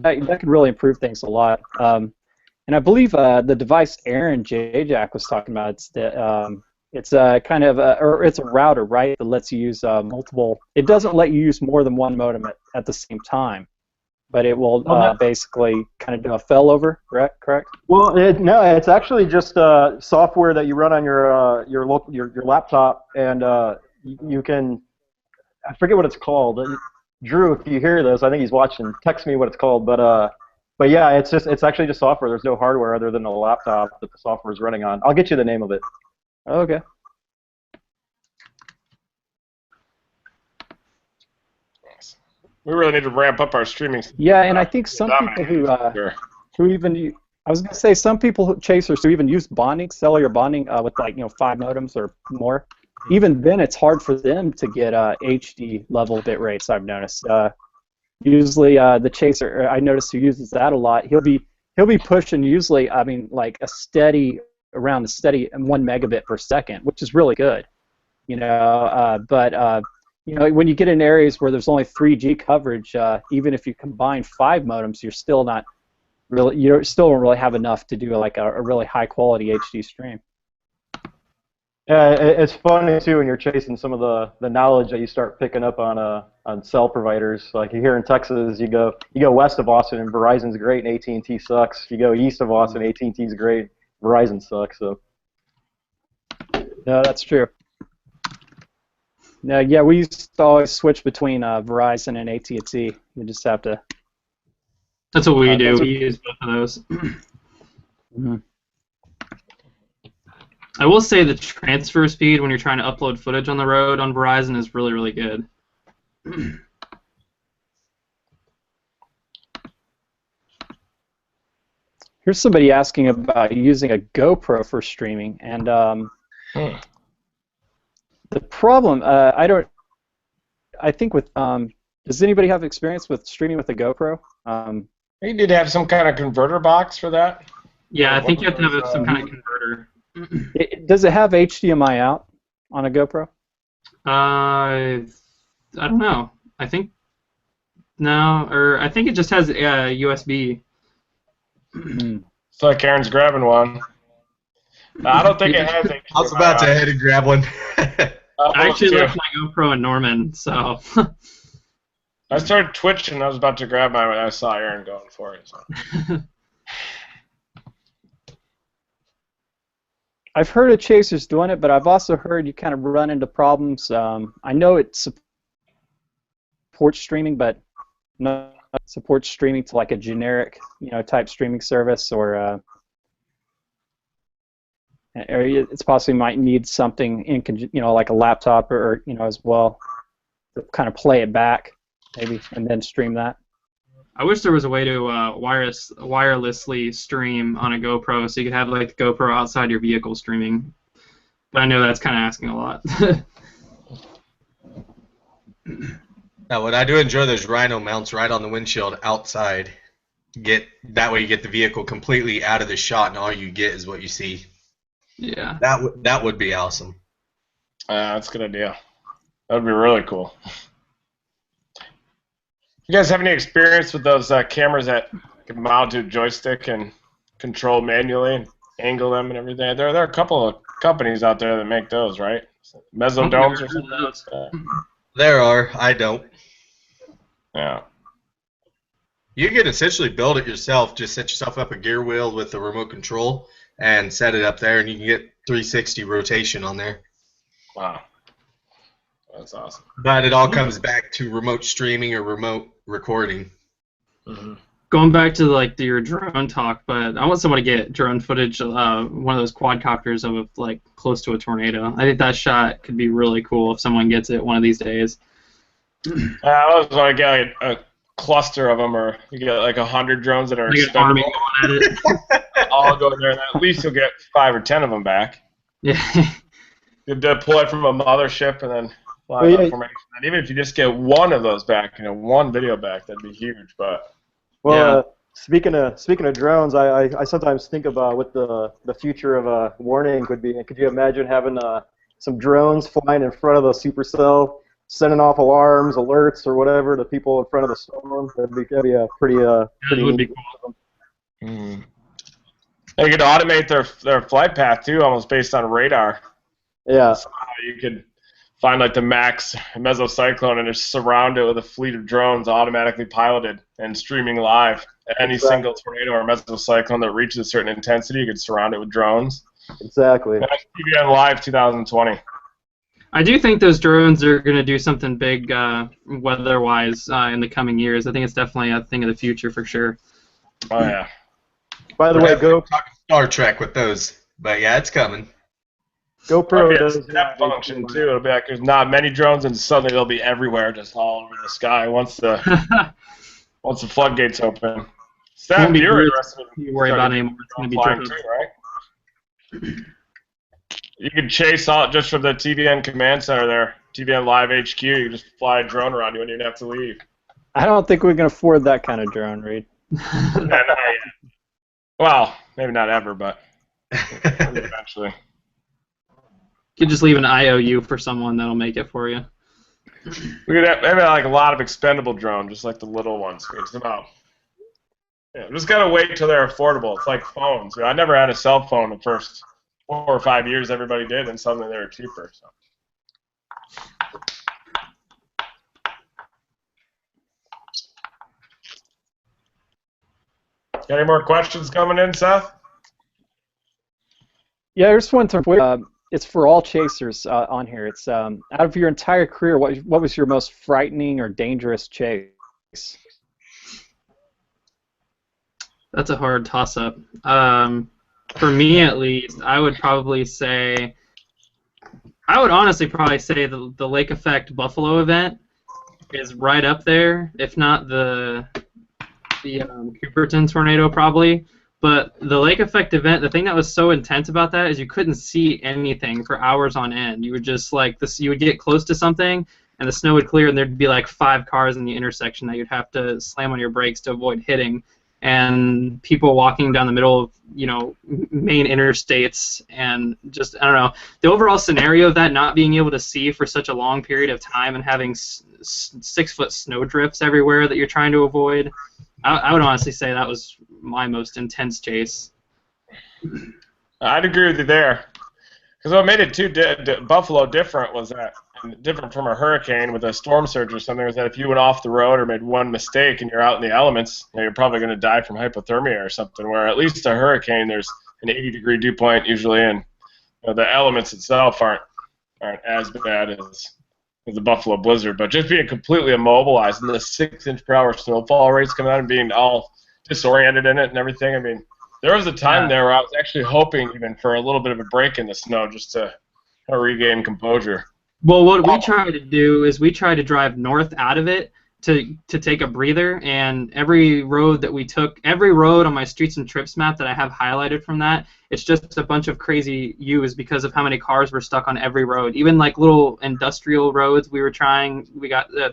That could really improve things a lot. And I believe the device Aaron Jack was talking about, it's a kind of or it's a router, right, that lets you use multiple. It doesn't let you use more than one modem at the same time, but it will basically kind of do a failover, correct? Well, no, it's actually just software that you run on your laptop, and you can. I forget what it's called. Drew, if you hear this, I think he's watching. Text me what it's called, but yeah, it's actually just software. There's no hardware other than the laptop that the software is running on. I'll get you the name of it. Okay. We really need to ramp up our streaming. Yeah, and I think some people who even I was going to say some people chasers who even use bonding, cellular bonding with like, you know, 5 modems or more. Even then, it's hard for them to get HD level bit rates. I've noticed. Usually, the chaser I noticed who uses that a lot. He'll be pushing usually. I mean, like around a steady 1 megabit per second, which is really good. You know, but you know, when you get in areas where there's only 3G coverage, even if you combine 5 modems, you're still not really. You still don't really have enough to do like a really high quality HD stream. Yeah, it's funny too when you're chasing some of the knowledge that you start picking up on cell providers. Like here in Texas, you go west of Austin and Verizon's great and AT&T sucks. You go east of Austin, AT&T's great, Verizon sucks. So. No, that's true. No, yeah, we used to always switch between Verizon and AT&T. You just have to. That's what we do. We use both of those. Mm-hmm. I will say the transfer speed when you're trying to upload footage on the road on Verizon is really, really good. Here's somebody asking about using a GoPro for streaming, and the problem, I think with, does anybody have experience with streaming with a GoPro? You need to have some kind of converter box for that. Yeah, I think you have to have some kind of converter. Does it have HDMI out on a GoPro? I don't know. I think no, or I think it just has USB. So Karen's grabbing one. I don't think it has HDMI. I was about to head and grab one. I actually left my GoPro in Norman, so. I started twitching. I was about to grab mine when I saw Aaron going for it. So. I've heard of chasers doing it, but I've also heard you kind of run into problems. I know it supports streaming, but not supports streaming to like a generic, you know, type streaming service, or it's possibly might need something in, you know, like a laptop or you know, as well, to kind of play it back, maybe, and then stream that. I wish there was a way to wirelessly stream on a GoPro, so you could have like the GoPro outside your vehicle streaming. But I know that's kind of asking a lot. Now, what I do enjoy, there's Rhino mounts right on the windshield outside. That way you get the vehicle completely out of the shot, and all you get is what you see. Yeah. That would be awesome. That's a good idea. That would be really cool. You guys have any experience with those cameras that can mount to a joystick and control manually and angle them and everything? There are a couple of companies out there that make those, right? Mesodomes or something. There are. I don't. Yeah. You can essentially build it yourself. Just set yourself up a gear wheel with the remote control and set it up there, and you can get 360 rotation on there. Wow. That's awesome. But it all comes back to remote streaming or remote recording. Mm-hmm. Going back to like your drone talk, but I want someone to get drone footage, one of those quadcopters of like close to a tornado. I think that shot could be really cool if someone gets it one of these days. I always want to get a cluster of them, or you get like 100 drones that are Like an army expendable. going at it. All go in there, and at least you'll get 5 or 10 of them back. Yeah. You deploy from a mothership and then fly out formation. And even if you just get one of those back, one video back, that'd be huge. But speaking of drones, I sometimes think about what the future of warning could be. Could you imagine having some drones flying in front of the supercell, sending off alarms, alerts, or whatever to people in front of the storm? That'd be a pretty would be neat. cool. They could automate their flight path too, almost based on radar. Yeah. So you could find like the max mesocyclone and just surround it with a fleet of drones automatically piloted and streaming live. Any single tornado or mesocyclone that reaches a certain intensity, you could surround it with drones. Exactly. That's TVN Live 2020. I do think those drones are going to do something big weather-wise in the coming years. I think it's definitely a thing of the future for sure. Oh yeah. By the way, talking Star Trek with those, but yeah, it's coming. GoPro It'll does be a step function too. It'll be like there's not many drones, and suddenly they'll be everywhere, just all over the sky once the floodgates open. Steph, Won't be you're weird interested to in worry about anymore. It's going to be flying drones. too, right? You can chase out just from the TVN command center there, TVN Live HQ. You just fly a drone around. You wouldn't even have to leave. I don't think we can afford that kind of drone, Reed. Not yet. Well, maybe not ever, but eventually. You could just leave an IOU for someone that'll make it for you. We could have maybe like a lot of expendable drones, just like the little ones. Just gotta wait till they're affordable. It's like phones. I never had a cell phone the first 4 or 5 years. Everybody did, and suddenly they were cheaper. So. Got any more questions coming in, Seth? Yeah, there's one to it's for all chasers on here. It's out of your entire career, what was your most frightening or dangerous chase? That's a hard toss-up. For me, at least, I would honestly probably say the Lake Effect Buffalo event is right up there, if not the Cooperton tornado probably. But the Lake Effect event, the thing that was so intense about that is you couldn't see anything for hours on end. You would just you would get close to something and the snow would clear and there'd be like 5 cars in the intersection that you'd have to slam on your brakes to avoid hitting, and people walking down the middle of main interstates, and just I don't know, the overall scenario of that not being able to see for such a long period of time and having 6-foot snow drifts everywhere that you're trying to avoid. I would honestly say that was my most intense chase. I'd agree with you there. Because what made it Buffalo different was that, different from a hurricane with a storm surge or something, was that if you went off the road or made one mistake and you're out in the elements, you're probably going to die from hypothermia or something, where at least a hurricane, there's an 80-degree dew point usually, and the elements itself aren't as bad as the Buffalo blizzard, but just being completely immobilized and the 6-inch-per-hour snowfall rates coming out and being all disoriented in it and everything. I mean, there was a time there where I was actually hoping even for a little bit of a break in the snow just to regain composure. Well, what we try to do is we try to drive north out of it to take a breather, and every road that we took, every road on my Streets and Trips map that I have highlighted from that, it's just a bunch of crazy U's because of how many cars were stuck on every road. Even like little industrial roads we were trying,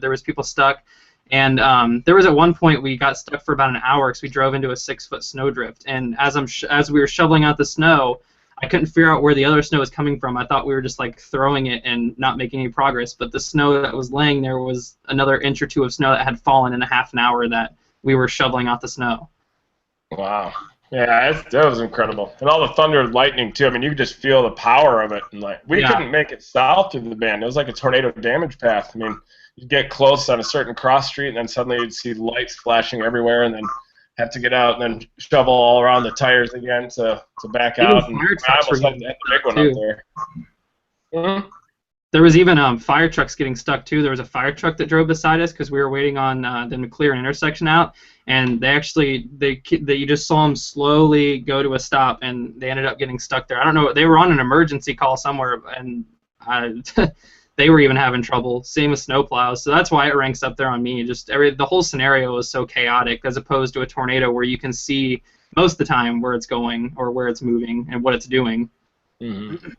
there was people stuck, and there was at one point we got stuck for about an hour because we drove into a 6-foot snowdrift, and as we were shoveling out the snow, I couldn't figure out where the other snow was coming from. I thought we were just like throwing it and not making any progress, but the snow that was laying there was another inch or 2 of snow that had fallen in a half an hour that we were shoveling out the snow. Wow. Yeah, that was incredible. And all the thunder and lightning, too. I mean, you could just feel the power of it. And we couldn't make it south through the band. It was like a tornado damage path. I mean, you'd get close on a certain cross street, and then suddenly you'd see lights flashing everywhere, and then have to get out and then shovel all around the tires again to back out. And I almost had the big one up there. Mm-hmm. There was even fire trucks getting stuck too. There was a fire truck that drove beside us because we were waiting on them to clear an intersection out, and you just saw them slowly go to a stop, and they ended up getting stuck there. I don't know. They were on an emergency call somewhere, and they were even having trouble. Same with snowplows. So that's why it ranks up there on me. Just the whole scenario is so chaotic as opposed to a tornado where you can see most of the time where it's going or where it's moving and what it's doing. Mm-hmm.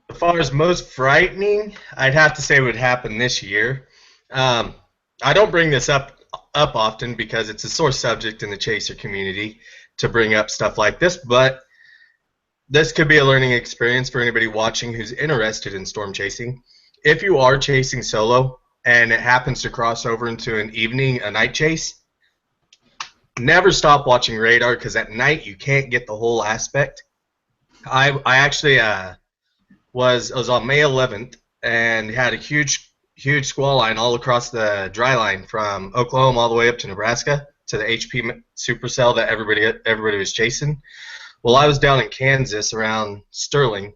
As far as most frightening, I'd have to say would happen this year. I don't bring this up often because it's a sore subject in the chaser community to bring up stuff like this, but this could be a learning experience for anybody watching who's interested in storm chasing. If you are chasing solo and it happens to cross over into a night chase, never stop watching radar because at night you can't get the whole aspect. I actually was on May 11th and had a huge squall line all across the dry line from Oklahoma all the way up to Nebraska to the HP supercell that everybody was chasing. Well, I was down in Kansas around Sterling,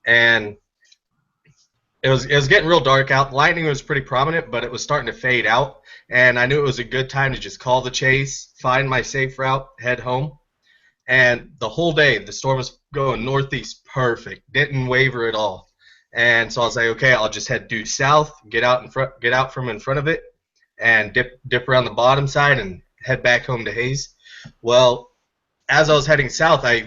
and it was getting real dark out. Lightning was pretty prominent, but it was starting to fade out, and I knew it was a good time to just call the chase, find my safe route, head home. And the whole day, the storm was going northeast perfect, didn't waver at all. And so I was like, okay, I'll just head due south, get out from in front of it, and dip around the bottom side and head back home to Hayes. Well, as I was heading south, I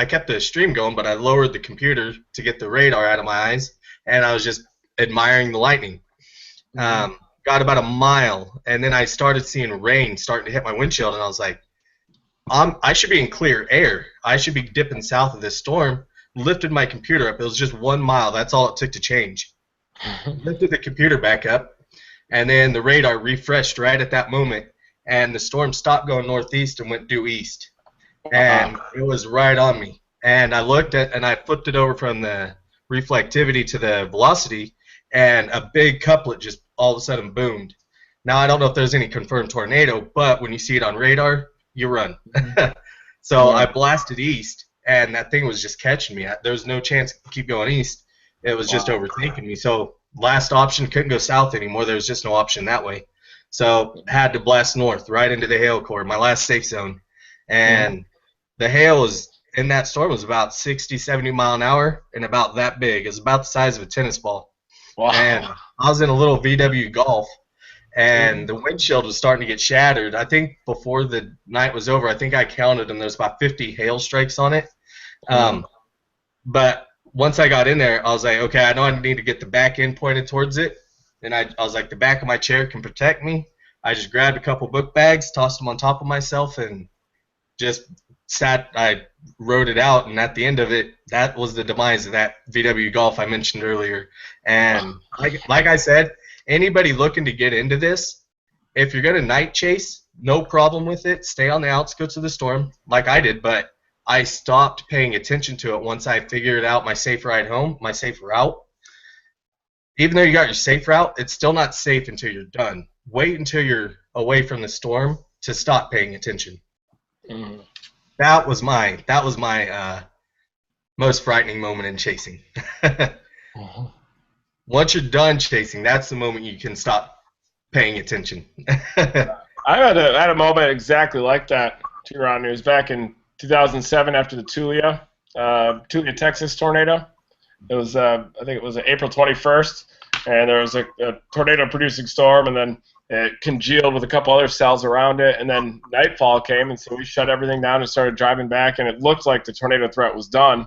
kept the stream going, but I lowered the computer to get the radar out of my eyes, and I was just admiring the lightning. Got about a mile, and then I started seeing rain starting to hit my windshield, and I was like, I should be in clear air. I should be dipping south of this storm. Lifted my computer up. It was just 1 mile. That's all it took to change. Lifted the computer back up, and then the radar refreshed right at that moment, and the storm stopped going northeast and went due east. And it was right on me. And I flipped it over from the reflectivity to the velocity, and a big couplet just all of a sudden boomed. Now, I don't know if there's any confirmed tornado, but when you see it on radar, you run. So I blasted east, and that thing was just catching me. There was no chance to keep going east. It was just overtaking me. So last option, couldn't go south anymore. There was just no option that way. So had to blast north right into the hail core, my last safe zone. And the hail in that storm was about 60, 70 mile an hour and about that big. It was about the size of a tennis ball. Wow. And I was in a little VW Golf, and the windshield was starting to get shattered. I think before the night was over, I think I counted them. There's about 50 hail strikes on it. But once I got in there, I was like, okay, I know I need to get the back end pointed towards it. And I was like, the back of my chair can protect me. I just grabbed a couple book bags, tossed them on top of myself, and just I rode it out. And at the end of it, that was the demise of that VW Golf I mentioned earlier. And like I said, anybody looking to get into this, if you're going to night chase, no problem with it. Stay on the outskirts of the storm like I did, but I stopped paying attention to it once I figured out my safe ride home, my safe route. Even though you got your safe route, it's still not safe until you're done. Wait until you're away from the storm to stop paying attention. That was my most frightening moment in chasing. Once you're done chasing, that's the moment you can stop paying attention. I had a moment exactly like that, too, Ron. It was back in 2007 after the Tulia, Texas tornado. It was, I think it was April 21st, and there was a tornado-producing storm, and then it congealed with a couple other cells around it, and then nightfall came, and so we shut everything down and started driving back, and it looked like the tornado threat was done.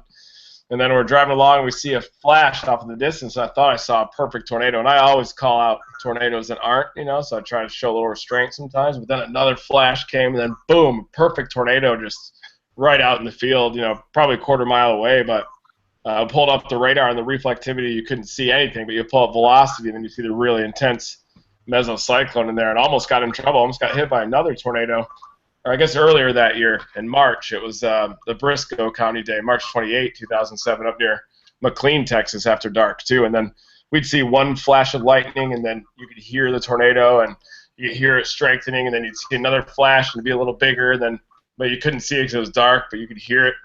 And then we're driving along, and we see a flash off in the distance, and I thought I saw a perfect tornado. And I always call out tornadoes that aren't, so I try to show a little restraint sometimes. But then another flash came, and then boom, perfect tornado just right out in the field, probably a quarter mile away. But I pulled up the radar, and the reflectivity, you couldn't see anything, but you pull up velocity, and then you see the really intense mesocyclone in there, and almost got in trouble, almost got hit by another tornado. Or I guess earlier that year in March, it was the Briscoe County Day, March 28, 2007, up near McLean, Texas, after dark too. And then we'd see one flash of lightning, and then you could hear the tornado, and you could hear it strengthening, and then you'd see another flash, and it'd be a little bigger, but you couldn't see it because it was dark, but you could hear it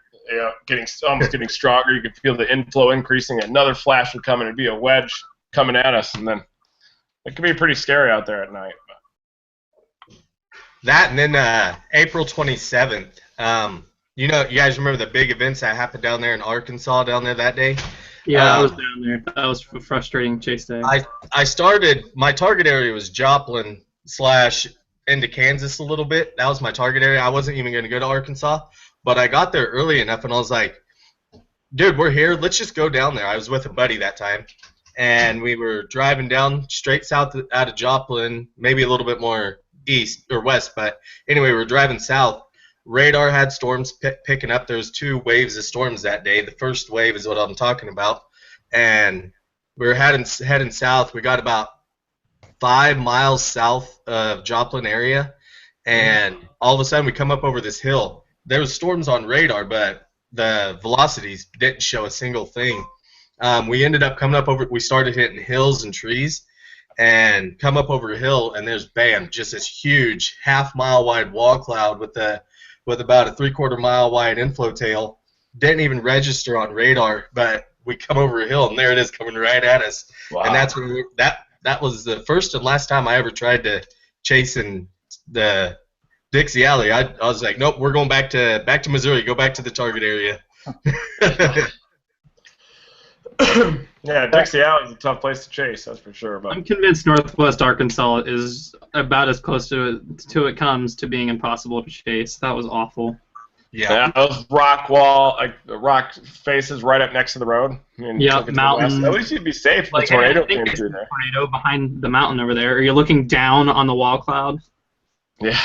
almost getting stronger. You could feel the inflow increasing. Another flash would come and it'd be a wedge coming at us, and then it could be pretty scary out there at night. That, and then April 27th. You guys remember the big events that happened down there in Arkansas down there that day? Yeah, I was down there. That was a frustrating chase day. My target area was Joplin / into Kansas a little bit. That was my target area. I wasn't even going to go to Arkansas, but I got there early enough, and I was like, dude, we're here. Let's just go down there. I was with a buddy that time, and we were driving down straight south out of Joplin, maybe a little bit more east or west, but anyway, we were driving south. Radar had storms picking up. There was 2 waves of storms that day. The first wave is what I'm talking about, and we were heading south. We got about 5 miles south of Joplin area, and all of a sudden we come up over this hill. There was storms on radar, but the velocities didn't show a single thing. We ended up coming up over. We started hitting hills and trees, and come up over a hill, and there's just this huge half-mile wide wall cloud with about a 3/4 mile wide inflow tail. Didn't even register on radar, but we come over a hill, and there it is coming right at us. Wow. And that's when that was the first and last time I ever tried to chase in the Dixie Alley. I was like, nope, we're going back to Missouri. Go back to the target area. Yeah, Dixie Alley is a tough place to chase, that's for sure. But I'm convinced Northwest Arkansas is about as close to it comes to being impossible to chase. That was awful. Yeah, those rock faces right up next to the road. Yeah, mountains. At least you'd be safe. Like, the tornado came through there. Tornado behind the mountain over there. Are you looking down on the wall cloud? Yeah.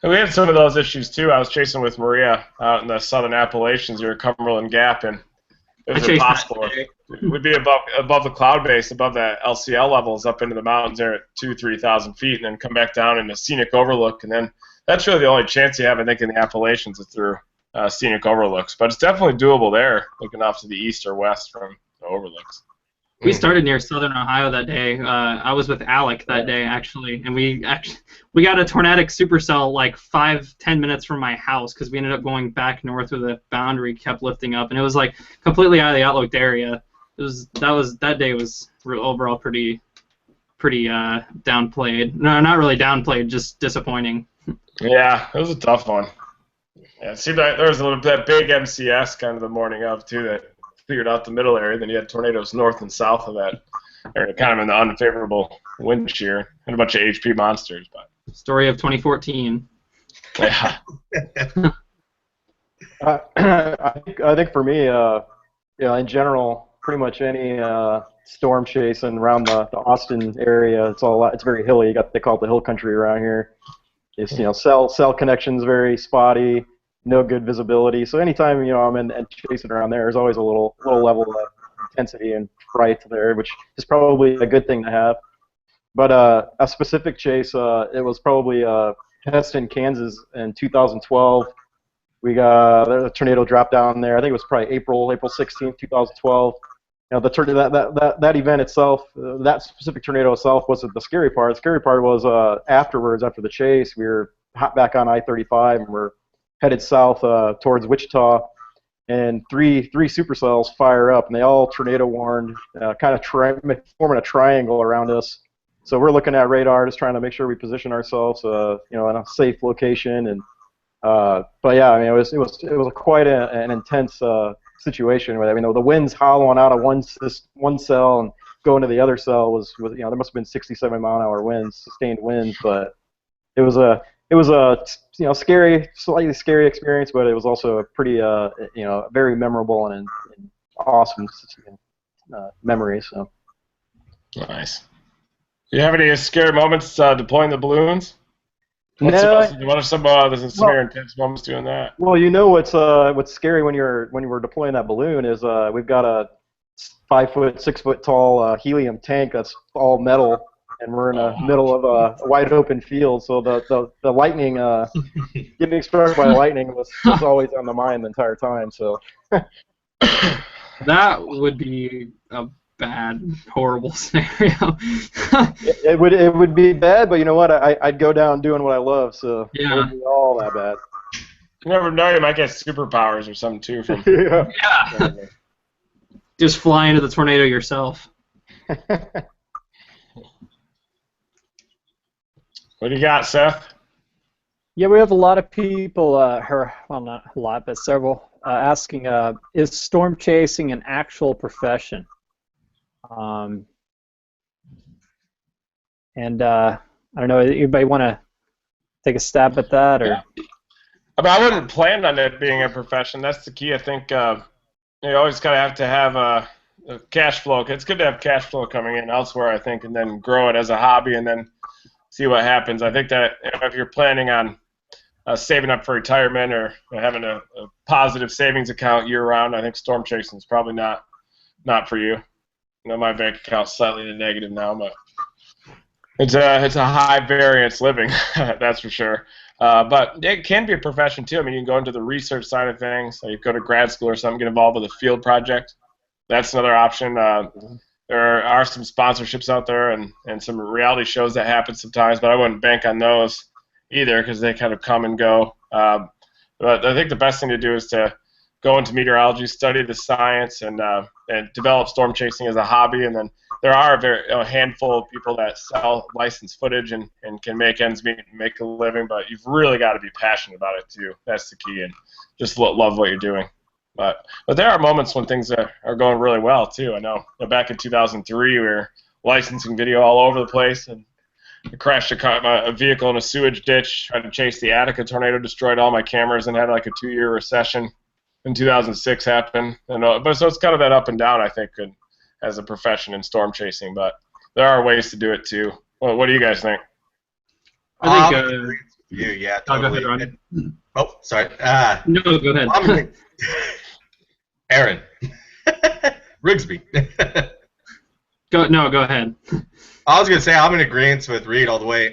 And we had some of those issues too. I was chasing with Maria out in the southern Appalachians near Cumberland Gap, and it was impossible. We'd be above the cloud base, above the LCL levels, up into the mountains there at 2,000-3,000 feet, and then come back down into scenic overlook. And then that's really the only chance you have, I think, in the Appalachians is through scenic overlooks. But it's definitely doable there, looking off to the east or west from the overlooks. We started near southern Ohio that day. I was with Alec that day, actually, and we got a tornadic supercell like 5-10 minutes from my house because we ended up going back north where the boundary kept lifting up, and it was like completely out of the outlooked area. That day was overall pretty downplayed. No, not really downplayed, just disappointing. Yeah, it was a tough one. Yeah, it seemed like there was a little bit that big MCS kind of the morning of too that figured out the middle area. Then you had tornadoes north and south of that area, kind of in the unfavorable wind shear, and a bunch of HP monsters. But story of 2014. Yeah. I think for me, in general, pretty much any storm chasing around the Austin area, it's very hilly. They call it the hill country around here. It's cell connections very spotty, no good visibility. So anytime I'm in and chasing around there, there's always a little level of intensity and fright there, which is probably a good thing to have. But a specific chase, it was probably Heston, Kansas in 2012. We got a tornado dropped down there. I think it was probably April 16th, 2012. That event itself, that specific tornado itself wasn't the scary part. The scary part was afterwards, after the chase, we were hot back on I-35 and we're headed south towards Wichita, and three supercells fire up, and they all tornado warned, kind of forming a triangle around us. So we're looking at radar, just trying to make sure we position ourselves, in a safe location. And but yeah, I mean, it was quite an intense situation. The winds howling out of one cell and going to the other cell was there must have been 67 mile-an-hour winds, sustained winds, but it was a slightly scary experience, but it was also a pretty very memorable and awesome memory. So nice. Do you have any scary moments deploying the balloons? What are some intense moments doing that? Well, what's scary when we're deploying that balloon is we've got a 5-foot, 6-foot tall helium tank that's all metal, and we're in the middle of a wide open field. So the lightning, getting struck by lightning was always on the mind the entire time. So that would be a bad, horrible scenario. it would be bad, but you know what? I'd go down doing what I love, so yeah. it wouldn't be all that bad. You never know, you might get superpowers or something too from. Yeah. Yeah. Just fly into the tornado yourself. What do you got, Seth? Yeah, we have a lot of people, well, not a lot, but several, asking, is storm chasing an actual profession? And I don't know, anybody want to take a stab at that? Or? Yeah. I mean, I wouldn't plan on it being a profession. That's the key. I think you always kind of have to have a cash flow. It's good to have cash flow coming in elsewhere, I think, and then grow it as a hobby and then see what happens. I think that if you're planning on saving up for retirement or having a positive savings account year-round, I think storm chasing is probably not for you. You know, my bank account's slightly negative now, but it's a high variance living, that's for sure. But it can be a profession too. I mean, you can go into the research side of things. You go to grad school or something, get involved with a field project. That's another option. There are some sponsorships out there and some reality shows that happen sometimes, but I wouldn't bank on those either because they kind of come and go. But I think the best thing to do is to go into meteorology, study the science, and develop storm chasing as a hobby. And then there are a handful of people that sell licensed footage and can make ends meet and make a living, but you've really got to be passionate about it too. That's the key, and just love what you're doing. But there are moments when things are going really well too. I know back in 2003 we were licensing video all over the place, and I crashed a vehicle in a sewage ditch, tried to chase the Attica tornado, destroyed all my cameras, and had like a 2-year recession. In 2006 happened, but so it's kind of that up and down, I think, as a profession in storm chasing. But there are ways to do it too. Well, what do you guys think? I think. Yeah, I'll totally. go ahead, Ron. Oh, sorry. No, go ahead. Aaron. Rigsby. Go ahead. I was gonna say I'm in agreement with Reed all the way.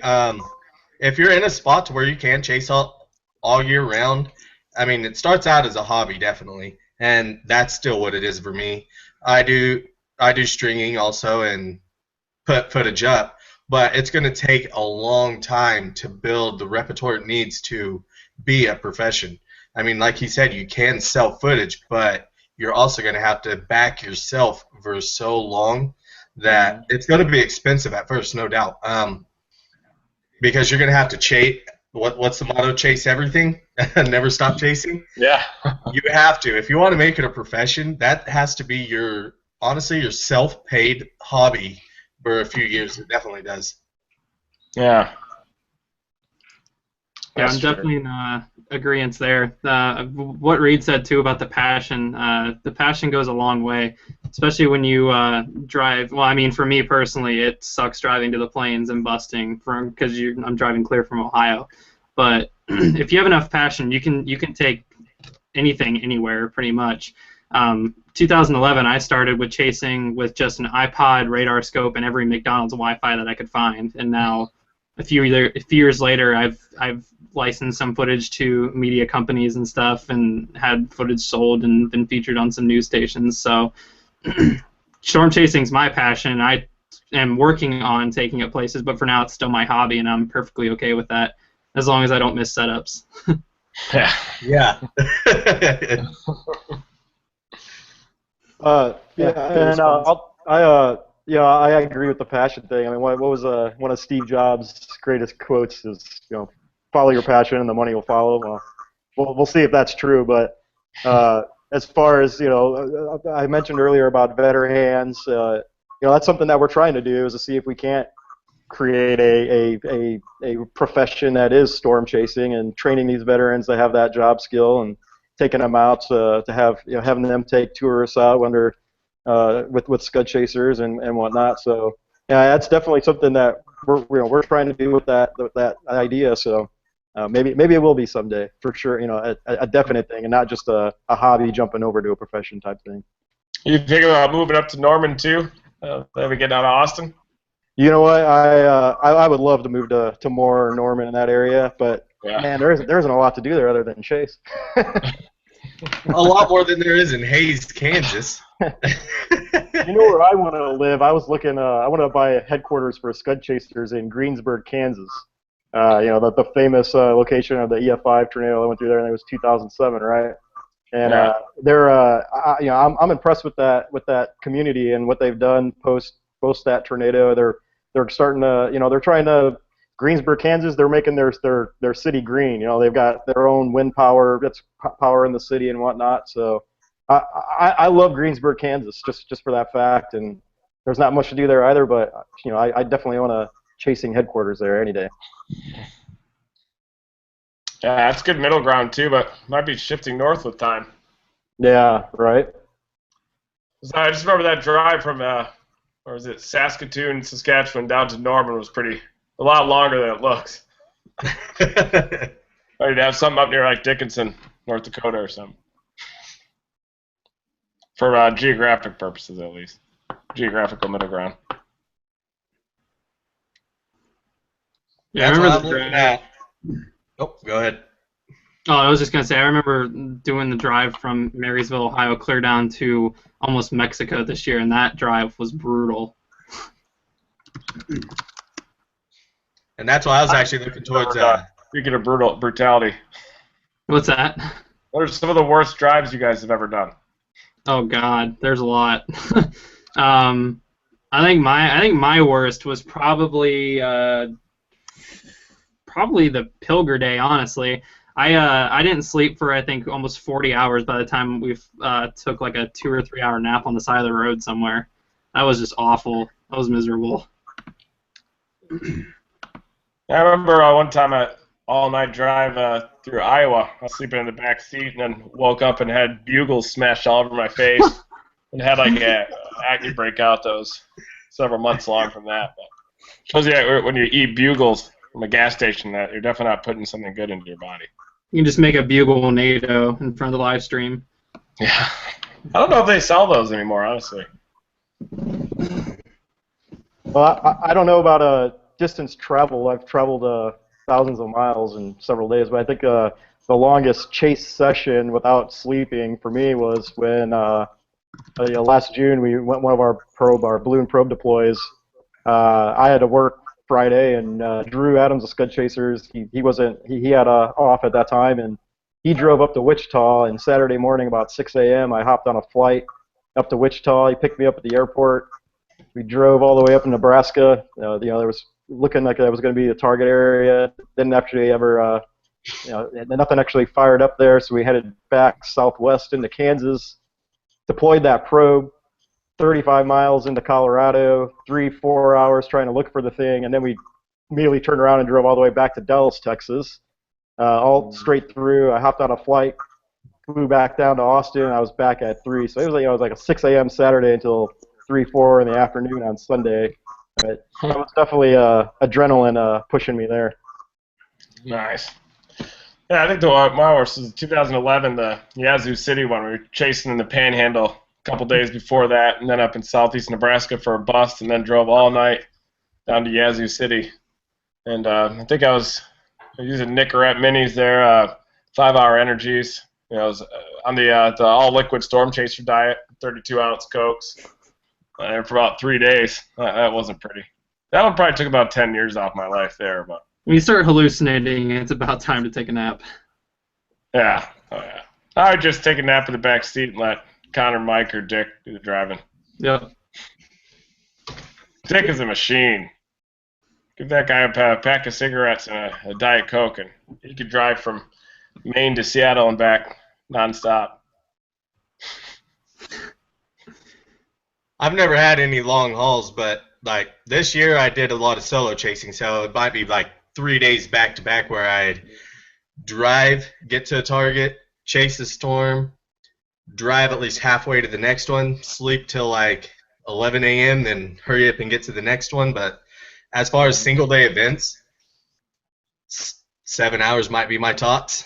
If you're in a spot to where you can chase all year round, I mean, it starts out as a hobby, definitely, and that's still what it is for me. I do stringing also and put footage up, but it's going to take a long time to build the repertoire it needs to be a profession. I mean, like he said, you can sell footage, but you're also going to have to back yourself for so long that it's going to be expensive at first, no doubt, because you're going to have to chase. What's the motto? Chase everything, never stop chasing. Yeah. You have to. If you want to make it a profession, that has to be your self-paid hobby for a few years. It definitely does. Yeah. Yeah, I'm definitely in agreement there. What Reed said too about the passion goes a long way, especially when you drive. Well, I mean, for me personally, it sucks driving to the plains and busting because I'm driving clear from Ohio. But if you have enough passion, you can take anything anywhere pretty much. 2011, I started with chasing with just an iPod, radar scope, and every McDonald's Wi-Fi that I could find, and now a few years later, I've licensed some footage to media companies and stuff, and had footage sold and been featured on some news stations. So, storm chasing is my passion. I am working on taking it places, but for now, it's still my hobby, and I'm perfectly okay with that, as long as I don't miss setups. Yeah. Yeah. I agree with the passion thing. I mean, what was one of Steve Jobs' greatest quotes is, follow your passion and the money will follow. Well, we'll see if that's true. But as far as I mentioned earlier about better hands, that's something that we're trying to do, is to see if we can't create a profession that is storm chasing and training these veterans to have that job skill and taking them out to have having them take tourists out under with scud chasers and whatnot. So yeah, that's definitely something that we're trying to do with that idea. So maybe it will be someday for sure. A definite thing and not just a hobby jumping over to a profession type thing. You thinking about moving up to Norman too? Maybe getting out of Austin? You know what? I would love to move to more Norman in that area, but man, there isn't a lot to do there other than chase. A lot more than there is in Hays, Kansas. You know where I want to live? I was looking. I want to buy a headquarters for Scud Chasers in Greensburg, Kansas. The famous location of the EF5 tornado that went through there, and it was 2007, right? And I'm impressed with that community and what they've done post that tornado. They're starting to, they're trying to Greensburg, Kansas. They're making their city green. They've got their own wind power, that's power in the city and whatnot. So I love Greensburg, Kansas, just for that fact. And there's not much to do there either, but I definitely want to chasing headquarters there any day. Yeah, that's good middle ground too, but might be shifting north with time. Yeah, right. So I just remember that drive from, or is it Saskatoon, Saskatchewan, down to Norman was a lot longer than it looks. Or you'd have something up near like Dickinson, North Dakota or something. For geographic purposes, at least. Geographical middle ground. Yeah, I remember the drive. Oh, go ahead. Oh, I was just going to say, I remember doing the drive from Marysville, Ohio, clear down to almost Mexico this year, and that drive was brutal. And that's why I was actually looking towards... Speaking of brutality. What's that? What are some of the worst drives you guys have ever done? Oh, God, there's a lot. I think my worst was probably the Pilger Day, honestly. I didn't sleep for, I think, almost 40 hours by the time we took like a 2 or 3 hour nap on the side of the road somewhere. That was just awful. That was miserable. I remember one time a all-night drive through Iowa. I was sleeping in the back seat and then woke up and had bugles smashed all over my face and had like an acne breakout that was several months long from that. But shows you when you eat bugles from a gas station that you're definitely not putting something good into your body. You can just make a bugle NATO in front of the live stream. Yeah. I don't know if they sell those anymore, honestly. Well, I don't know about distance travel. I've traveled thousands of miles in several days, but I think the longest chase session without sleeping for me was when last June we went one of our balloon probe deploys. I had to work Friday, and Drew Adams of Scud Chasers, he had off at that time, and he drove up to Wichita. And Saturday morning about 6 a.m. I hopped on a flight up to Wichita. He picked me up at the airport. We drove all the way up to Nebraska. There was looking like that was going to be the target area. Didn't actually ever, nothing actually fired up there. So we headed back southwest into Kansas, deployed that probe, 35 miles into Colorado, 3-4 hours trying to look for the thing, and then we immediately turned around and drove all the way back to Dallas, Texas, all straight through. I hopped on a flight, flew back down to Austin. I was back at 3, so it was like a 6 a.m. Saturday until 3-4 in the afternoon on Sunday. But that was definitely adrenaline pushing me there. Nice. Yeah, I think my worst was 2011, the Yazoo City one. We were chasing in the Panhandle a couple days before that, and then up in southeast Nebraska for a bust, and then drove all night down to Yazoo City. And I think I was using Nicorette minis there, 5-hour energies. I was on the all-liquid Storm Chaser diet, 32-ounce Cokes, and for about 3 days. That wasn't pretty. That one probably took about 10 years off my life there, but. When you start hallucinating, it's about time to take a nap. Yeah. Oh, yeah. I would just take a nap in the back seat and let Connor, Mike, or Dick do the driving. Yep. Dick is a machine. Give that guy a pack of cigarettes and a Diet Coke, and he could drive from Maine to Seattle and back nonstop. I've never had any long hauls, but like this year I did a lot of solo chasing, so it might be like 3 days back to back where I'd drive, get to a target, chase a storm, drive at least halfway to the next one, sleep till like 11 a.m., then hurry up and get to the next one. But as far as single day events, 7 hours might be my tops.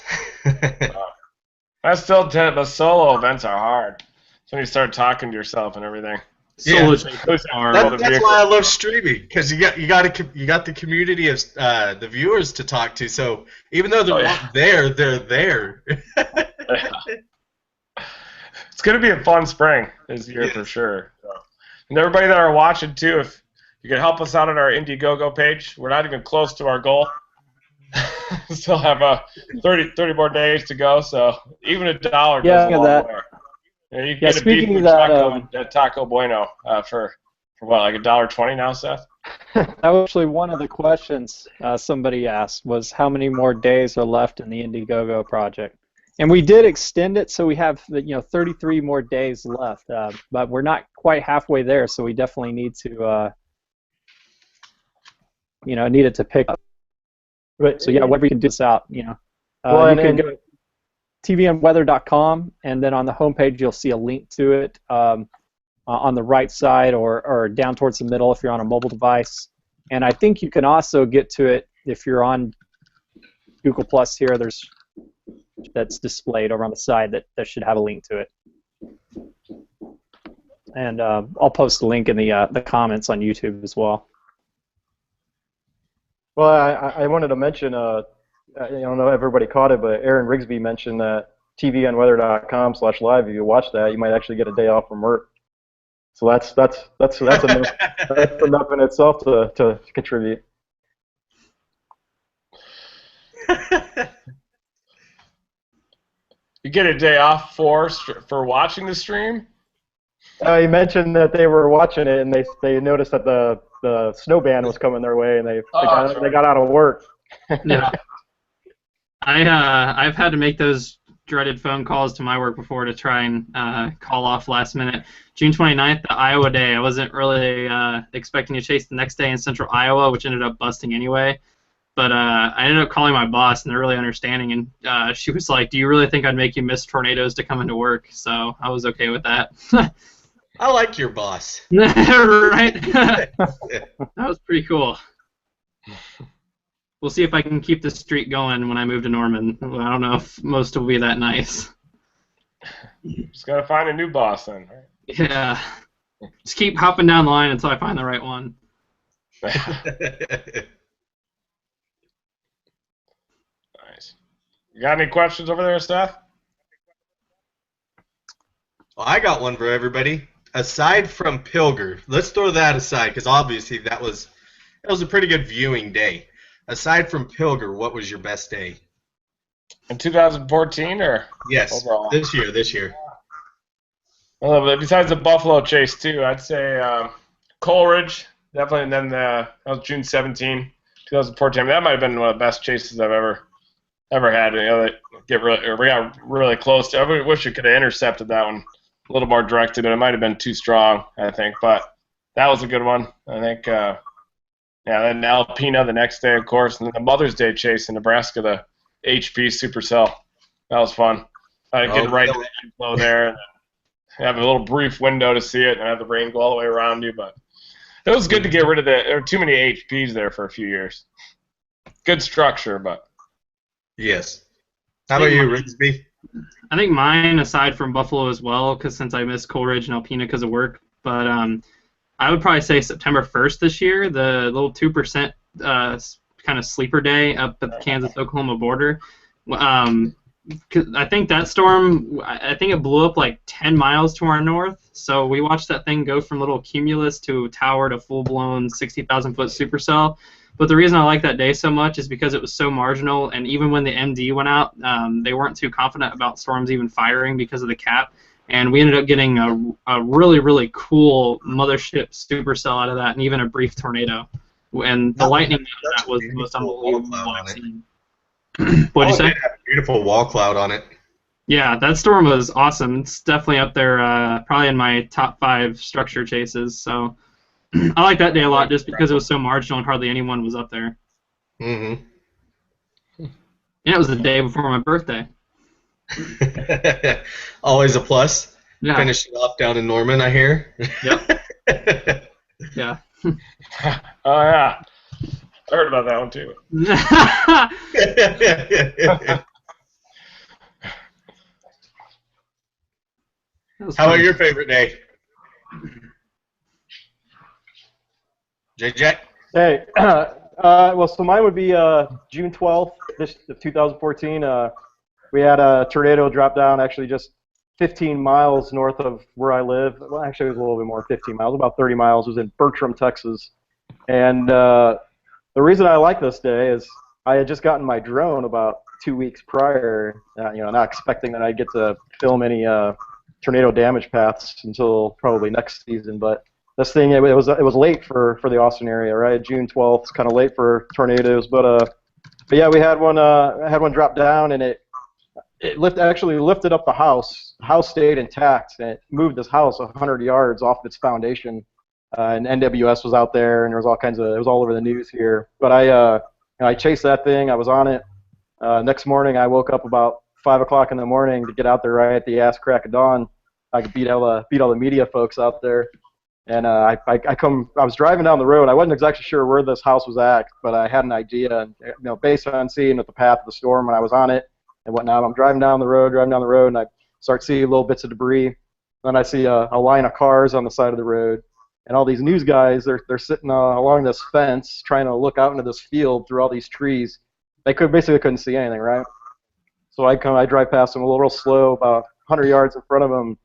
That's still the solo events are hard. So when you start talking to yourself and everything. Solo chasers are. That's why I love streaming, because you got the community of the viewers to talk to. So even though they're not there, they're there. It's gonna be a fun spring this year for sure. So. And everybody that are watching too, if you could help us out on our Indiegogo page, we're not even close to our goal. still have 30 more days to go. So even $1 goes Yeah, a long that. way. You know, you can Yeah, get a beef speaking of taco that, at Taco Bueno for what, like $1.20 now, Seth? that was actually one of the questions somebody asked was how many more days are left in the Indiegogo project. And we did extend it, so we have 33 more days left, but we're not quite halfway there, so we definitely need to need it to pick up. But So yeah, whatever you can do this out, Well, you can go to tvandweather.com, and then on the homepage you'll see a link to it on the right side or down towards the middle if you're on a mobile device. And I think you can also get to it if you're on Google Plus here. That's displayed over on the side that should have a link to it. And I'll post the link in the comments on YouTube as well. Well, I wanted to mention, I don't know if everybody caught it, but Aaron Rigsby mentioned that tvandweather.com/live. If you watch that, you might actually get a day off from work. So that's enough. That's enough in itself to contribute. You get a day off for watching the stream? He mentioned that they were watching it and they noticed that the snow ban was coming their way and they got out of work. Yeah. I've had to make those dreaded phone calls to my work before to try and call off last minute. June 29th, the Iowa day, I wasn't really expecting to chase the next day in central Iowa, which ended up busting anyway. But I ended up calling my boss, and they're really understanding, and she was like, do you really think I'd make you miss tornadoes to come into work? So I was okay with that. I like your boss. Right? That was pretty cool. We'll see if I can keep the streak going when I move to Norman. I don't know if most will be that nice. Just got to find a new boss then, right? Yeah. Just keep hopping down the line until I find the right one. Nice. You got any questions over there, Steph? Well, I got one for everybody. Aside from Pilger, let's throw that aside because obviously that was a pretty good viewing day. Aside from Pilger, what was your best day? In 2014 or? Yes, overall? this year. Well, besides the Buffalo chase too, I'd say Coleridge definitely, and then that was June 17, 2014. That might have been one of the best chases I've ever had. We got really close to. I wish we could have intercepted that one a little more directed, but it might have been too strong, I think. But that was a good one, I think. Then Alpena the next day, of course, and then the Mother's Day chase in Nebraska, the HP Supercell. That was fun. Getting right to the inflow there, and have a little brief window to see it, and have the rain go all the way around you. But it was good to get rid of there were too many HPs there for a few years. Good structure, but. Yes. How about you, Rigsby? I think mine, aside from Buffalo as well, because since I missed Coleridge and Alpena because of work, but I would probably say September 1st this year, the little 2% kind of sleeper day up at the Kansas-Oklahoma border. I think that storm, I think it blew up like 10 miles to our north, so we watched that thing go from little cumulus to tower to full-blown 60,000-foot supercell. But the reason I like that day so much is because it was so marginal, and even when the MD went out, they weren't too confident about storms even firing because of the cap. And we ended up getting a really, really cool mothership supercell out of that, and even a brief tornado. And the lightning out of that was the most unbelievable I've seen. What'd you say? It had a beautiful wall cloud on it. Yeah, that storm was awesome. It's definitely up there, probably in my top 5 structure chases. So I like that day a lot just because it was so marginal and hardly anyone was up there. Mm-hmm. And it was the day before my birthday. Always a plus. Yeah. Finished it off down in Norman, I hear. Yep. Yeah. Oh, yeah. I heard about that one, too. How about your favorite day? JJ? Hey, well, so mine would be June 12th, of 2014. We had a tornado drop down actually just 15 miles north of where I live. Well, actually, it was a little bit more, 15 miles, about 30 miles. It was in Bertram, Texas. And the reason I like this day is I had just gotten my drone about 2 weeks prior, not expecting that I'd get to film any tornado damage paths until probably next season. But this thing, it was late for the Austin area, right? June 12th, it's kind of late for tornadoes. But yeah, we had one drop down, and it actually lifted up the house. The house stayed intact, and it moved this house 100 yards off its foundation. And NWS was out there, and there was it was all over the news here. But I chased that thing. I was on it. Next morning, I woke up about 5 o'clock in the morning to get out there right at the ass crack of dawn. I could beat all the media folks out there. And I was driving down the road. I wasn't exactly sure where this house was at, but I had an idea. And based on seeing the path of the storm when I was on it and whatnot, I'm driving down the road, and I start seeing little bits of debris. Then I see a line of cars on the side of the road, and all these news guys, they're sitting along this fence trying to look out into this field through all these trees. They basically couldn't see anything, right? So I drive past them a little real slow, about 100 yards in front of them,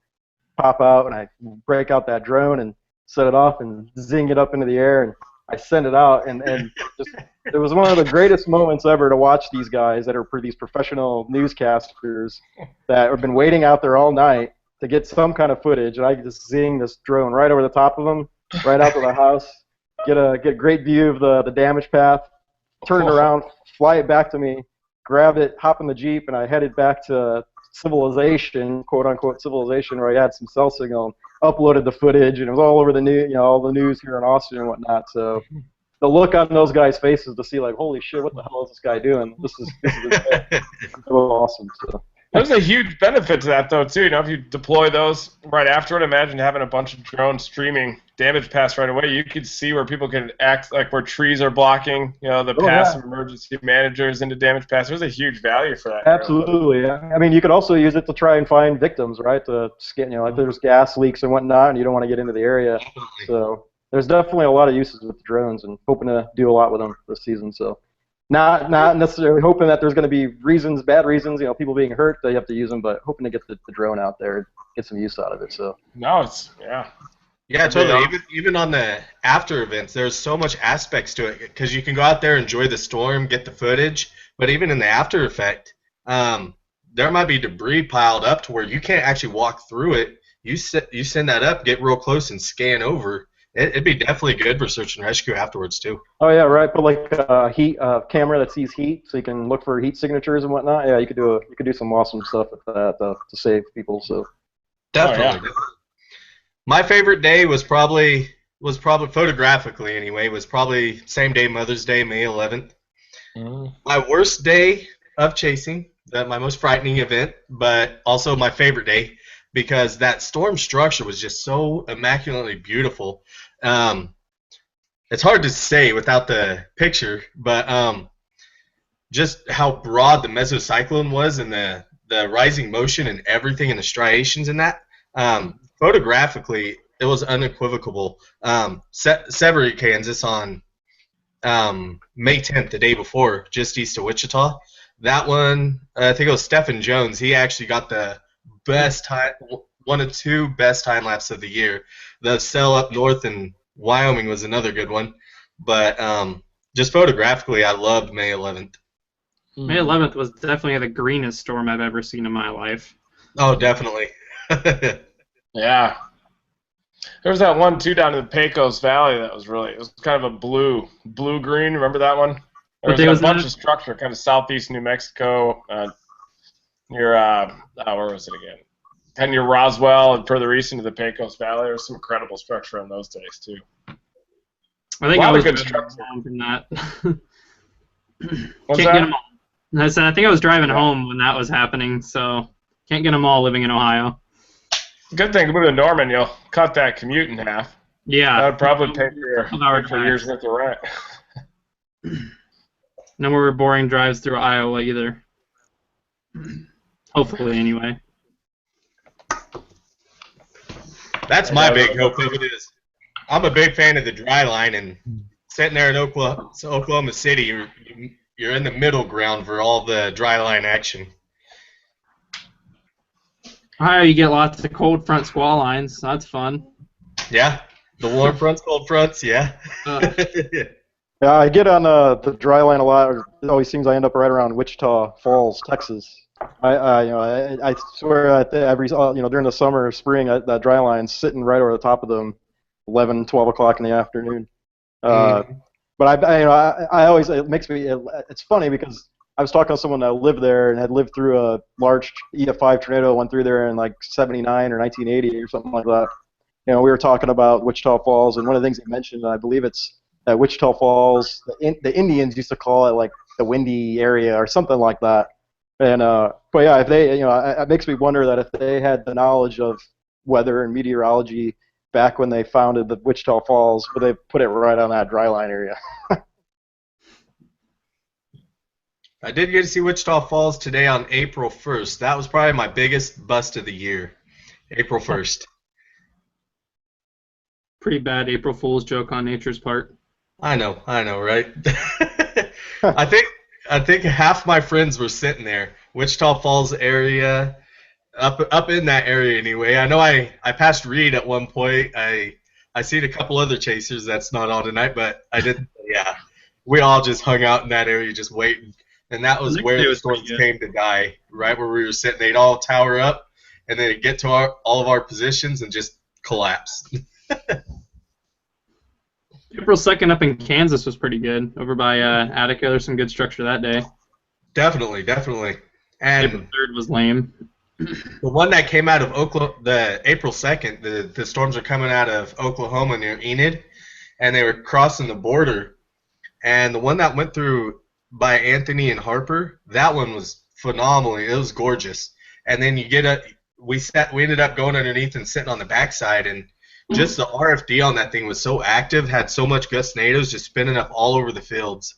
pop out, and I break out that drone and set it off and zing it up into the air, and I send it out, and just, it was one of the greatest moments ever to watch these guys that are these professional newscasters that have been waiting out there all night to get some kind of footage, and I just zing this drone right over the top of them, right out to the house, get a great view of the damage path, turn it around, fly it back to me, grab it, hop in the Jeep, and I headed back to civilization, quote-unquote civilization, where I had some cell signal, uploaded the footage, and it was all over the news, all the news here in Austin and whatnot. So the look on those guys' faces to see, like, holy shit, what the hell is this guy doing? This is it was awesome. So. There's a huge benefit to that, though, too. If you deploy those right after it, imagine having a bunch of drones streaming damage paths right away. You could see where people can act, like where trees are blocking, the paths of emergency managers into damage paths. There's a huge value for that. Absolutely. I mean, you could also use it to try and find victims, right? To scan, like there's gas leaks and whatnot, and you don't want to get into the area. So there's definitely a lot of uses with the drones, and hoping to do a lot with them this season. So. Not necessarily hoping that there's going to be bad reasons, people being hurt that you have to use them, but hoping to get the drone out there and get some use out of it. So. No, yeah. Yeah, totally. Even on the after events, there's so much aspects to it because you can go out there, enjoy the storm, get the footage, but even in the after effect, there might be debris piled up to where you can't actually walk through it. You send that up, get real close, and scan over. It'd be definitely good for search and rescue afterwards too. Oh yeah, right. But like a camera that sees heat, so you can look for heat signatures and whatnot. Yeah, you could do some awesome stuff with that to save people. So definitely. Oh, yeah. My favorite day was probably photographically anyway. Was probably same day, Mother's Day, May 11th. My worst day of chasing, my most frightening event, but also my favorite day. Because that storm structure was just so immaculately beautiful. It's hard to say without the picture, but just how broad the mesocyclone was and the rising motion and everything and the striations in that. Photographically, it was unequivocal. Severy, Kansas on May 10th, the day before, just east of Wichita. That one, I think it was Stephen Jones. He actually got the best time, one of two best time lapses of the year. The cell up north in Wyoming was another good one, but just photographically, I loved May 11th. May 11th was definitely the greenest storm I've ever seen in my life. Oh, definitely. Yeah. There was that one too down in the Pecos Valley that was it was kind of a blue-green. Remember that one? There was a bunch of structure, kind of southeast New Mexico. Near, where was it again? Kind of near Roswell and further east into the Pecos Valley. There was some incredible structure on those days, too. I think I was good home from that. What's Can't that? get them all. I said I think I was driving home when that was happening, so can't get them all living in Ohio. Good thing, move to Norman, you'll cut that commute in half. Yeah. That would probably pay for your year's worth of rent. No more boring drives through Iowa either. Hopefully, anyway. That's my big hope of it is. I'm a big fan of the dry line, and sitting there in Oklahoma City, you're in the middle ground for all the dry line action. Ohio, you get lots of cold front squall lines. So that's fun. Yeah, the warm fronts, cold fronts, yeah. Yeah, I get on the dry line a lot. It always seems I end up right around Wichita Falls, Texas. I swear that during the summer or spring, that dry line's sitting right over the top of them, 11, 12 o'clock in the afternoon. But I always, it's funny because I was talking to someone that lived there and had lived through a large EF5 tornado, went through there in like 79 or 1980 or something like that. We were talking about Wichita Falls, and one of the things he mentioned, and I believe it's that Wichita Falls, the Indians used to call it like the windy area or something like that. And but yeah, if they, it makes me wonder that if they had the knowledge of weather and meteorology back when they founded the Wichita Falls, would they put it right on that dry line area? I did get to see Wichita Falls today on April 1st. That was probably my biggest bust of the year. April 1st. Pretty bad April Fool's joke on nature's part. I know, right? I think half my friends were sitting there, Wichita Falls area, up in that area anyway. I know I passed Reed at one point. I seen a couple other chasers that's not on tonight, but I didn't. Yeah, we all just hung out in that area just waiting, and that was where the storms came to die. Right where we were sitting, they'd all tower up, and then it'd get to all of our positions and just collapse. April 2nd up in Kansas was pretty good. Over by Attica, there's some good structure that day. Definitely. And April 3rd was lame. The one that came out of Oklahoma, the April 2nd, the storms are coming out of Oklahoma near Enid, and they were crossing the border. And the one that went through by Anthony and Harper, that one was phenomenal. It was gorgeous. And then we ended up going underneath and sitting on the backside, and just the RFD on that thing was so active, had so much gust tornadoes just spinning up all over the fields.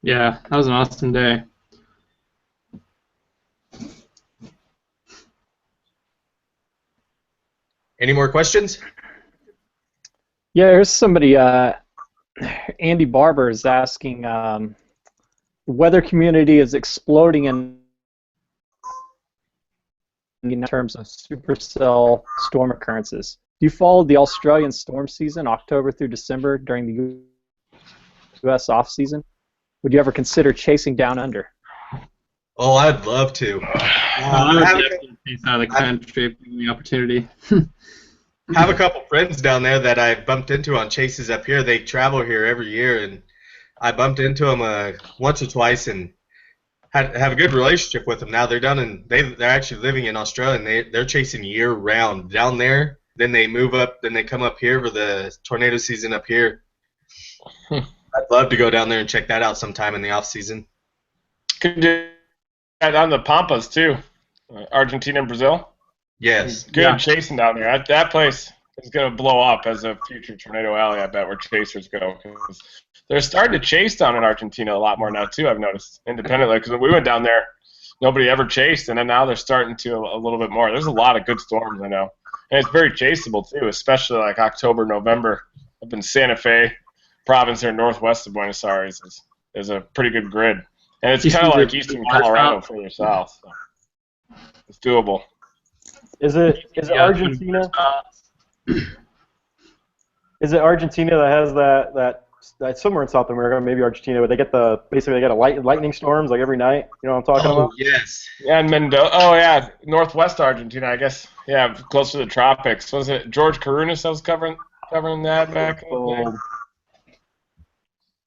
Yeah, that was an awesome day. Any more questions? Yeah, here's somebody, Andy Barber is asking, the weather community is exploding in terms of supercell storm occurrences. Do you follow the Australian storm season, October through December, during the U.S. off-season? Would you ever consider chasing down under? Oh, I'd love to. I would definitely chase out of the country if given the opportunity. I have a couple friends down there that I bumped into on chases up here. They travel here every year, and I bumped into them once or twice and have a good relationship with them. Now they're they're actually living in Australia, and they're chasing year round down there. Then they move up, then they come up here for the tornado season up here. I'd love to go down there and check that out sometime in the off season. Could do that on the Pampas too, Argentina and Brazil. Yes. Good chasing down there. That place is going to blow up as a future tornado alley, I bet, where chasers go. They're starting to chase down in Argentina a lot more now, too, I've noticed, independently. Because when we went down there, nobody ever chased, and then now they're starting to a little bit more. There's a lot of good storms, I know. And it's very chaseable, too, especially like October, November. Up in Santa Fe province there northwest of Buenos Aires is a pretty good grid. And it's kind of like eastern Colorado further south. So it's doable. Is it Argentina? Is it Argentina that has that somewhere in South America, maybe Argentina, where they get basically lightning storms like every night? You know what I'm talking about? Yes. Yeah, and Mendoza. Oh yeah, northwest Argentina, I guess. Yeah, close to the tropics. Was it George Carunas that was covering that back in the day?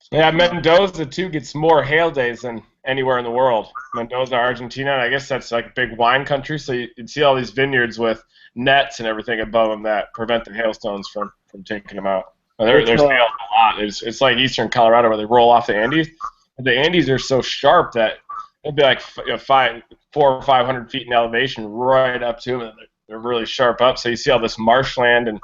Yeah, Mendoza too gets more hail days than anywhere in the world. Mendoza, Argentina, and I guess that's like a big wine country, so you'd see all these vineyards with nets and everything above them that prevent the hailstones from taking them out. There's hail a lot. It's like eastern Colorado where they roll off the Andes. The Andes are so sharp that it'd be like 400 or 500 feet in elevation right up to them, and they're really sharp up. So you see all this marshland, and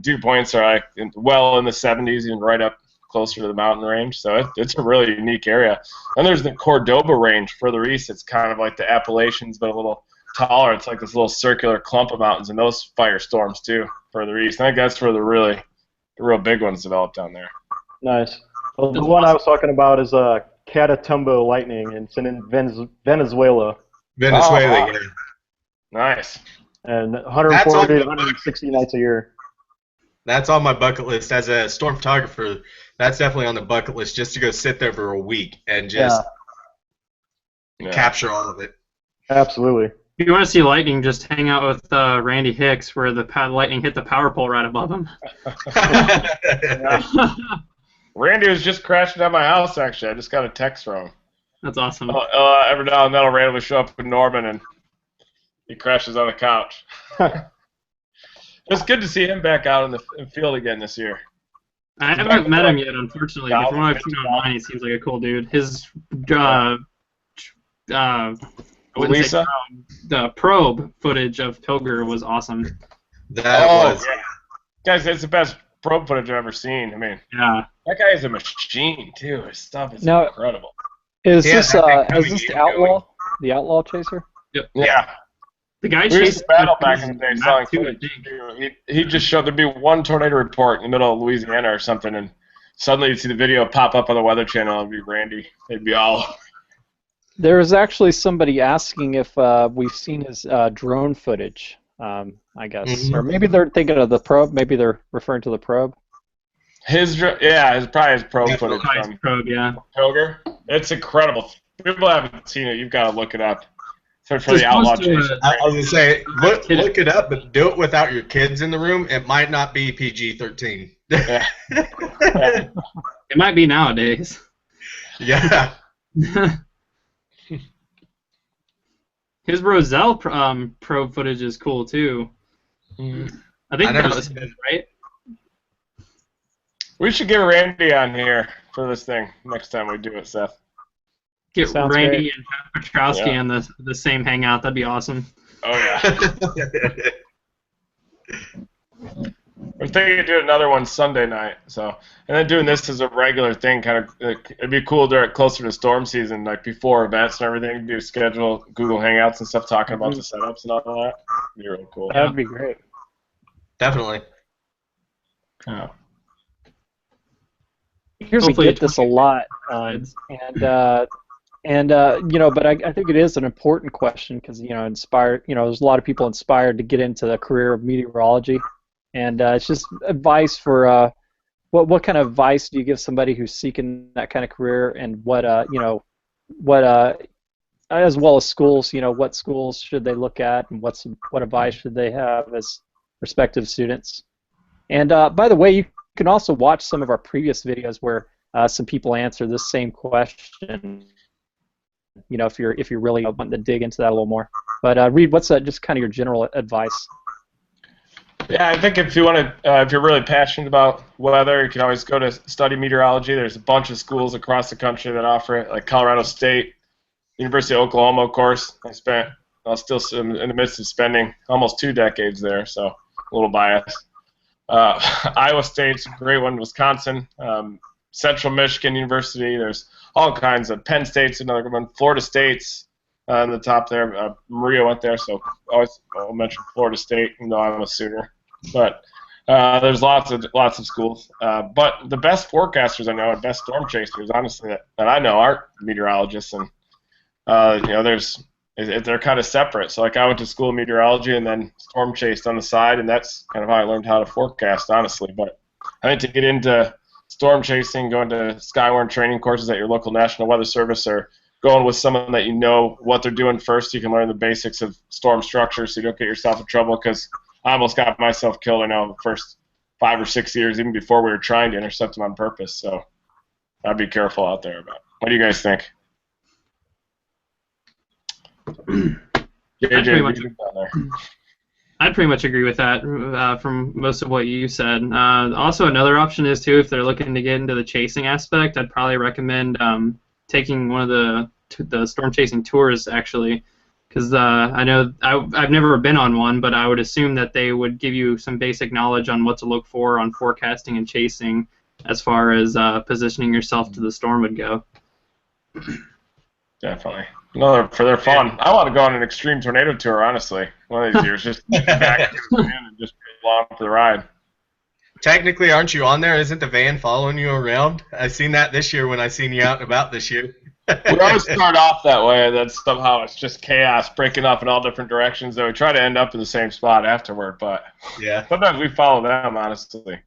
dew points are like well in the 70s, even right up closer to the mountain range. So it's a really unique area. And there's the Cordoba range further east. It's kind of like the Appalachians, but a little taller. It's like this little circular clump of mountains, and those firestorms too further east. I think that's where the real big ones develop down there. Nice. Well, the one I was talking about is Catatumbo lightning, and it's in Venezuela. Venezuela, yeah. Nice. And 140 to 160 nights a year. That's on my bucket list as a storm photographer. That's definitely on the bucket list, just to go sit there for a week and just capture all of it. Absolutely. If you want to see lightning, just hang out with Randy Hicks, where the lightning hit the power pole right above him. Randy was just crashing at my house, actually. I just got a text from him. That's awesome. Every now and then I'll randomly show up in Norman, and he crashes on the couch. It's good to see him back out in the field again this year. I haven't met him yet, unfortunately, but from what I've seen online, he seems like a cool dude. His Lisa? The probe footage of Pilger was awesome. That was. Yeah. Guys, it's the best probe footage I've ever seen. I mean, Yeah. that guy is a machine, too. His stuff is Now- incredible. Is Yeah, this that thing the coming in outlaw? The outlaw chaser? Yeah. The guy We used chased to battle back in the day map selling too, I footage. think. He just showed there'd be one tornado report in the middle of Louisiana or something, and suddenly you'd see the video pop up on the Weather Channel and it'd be Randy. It'd be all. There was actually somebody asking if we've seen his drone footage, I guess. Or maybe they're thinking of the probe. Maybe they're referring to the probe. His probably his probe footage from Probe, yeah. Pilger. It's incredible. People haven't seen it. You've got to look it up. So for It's the outlaw supposed chase. to, I was gonna say, look it up, but do it without your kids in the room. It might not be PG-13. Yeah. It might be nowadays. Yeah. His Roselle probe footage is cool too. I think I never that was seen his, right? We should get Randy on here for this thing next time we do it, Seth. Get Sounds Randy and Petrowski Yeah. on the same hangout. That'd be awesome. Oh, yeah. I'm thinking of doing another one Sunday night. So, and then doing this as a regular thing, kind of, it'd be cool to closer to storm season, like before events and everything, do schedule Google Hangouts and stuff, talking about the setups and all that. It'd be really cool. That'd be great. Definitely. Yeah. Here's Hopefully we get this a lot, but I think it is an important question because inspired. There's a lot of people inspired to get into the career of meteorology, and it's just advice for what kind of advice do you give somebody who's seeking that kind of career, and what as well as schools, what schools should they look at, and what advice should they have as prospective students. And by the way, you can also watch some of our previous videos where some people answer this same question. If you're really wanting to dig into that a little more. But Reed, what's just kind of your general advice? Yeah, I think if you want to, if you're really passionate about weather, you can always go to study meteorology. There's a bunch of schools across the country that offer it, like Colorado State, University of Oklahoma, of course. I'm still in the midst of spending almost 2 decades there, so a little biased. Iowa State's a great one. Wisconsin, Central Michigan University. There's all kinds of. Penn State's another good one. Florida State's on the top there. Maria went there, so I'll mention Florida State, even though I'm a Sooner. But there's lots of schools. But the best forecasters I know and best storm chasers, honestly, that I know aren't meteorologists, and they're kind of separate. So like I went to school of meteorology and then storm chased on the side, and that's kind of how I learned how to forecast, honestly. But I think to get into storm chasing, going to Skywarn training courses at your local National Weather Service, or going with someone that you know what they're doing first, you can learn the basics of storm structure so you don't get yourself in trouble, because I almost got myself killed, I know, the first 5 or 6 years, even before we were trying to intercept them on purpose. So I'd be careful out there about it. What do you guys think? I'd pretty much agree with that from most of what you said. Also, another option is, too, if they're looking to get into the chasing aspect, I'd probably recommend taking one of the storm chasing tours, actually, because I know I've never been on one, but I would assume that they would give you some basic knowledge on what to look for on forecasting and chasing as far as positioning yourself to the storm would go. Definitely. No, they're fun. I want to go on an extreme tornado tour, honestly, one of these years. Just back and just go along for the ride. Technically, aren't you on there? Isn't the van following you around? I seen that this year when I seen you out and about this year. We always start off that way, and then somehow it's just chaos, breaking off in all different directions. Though we try to end up in the same spot afterward, but yeah, sometimes we follow them. Honestly,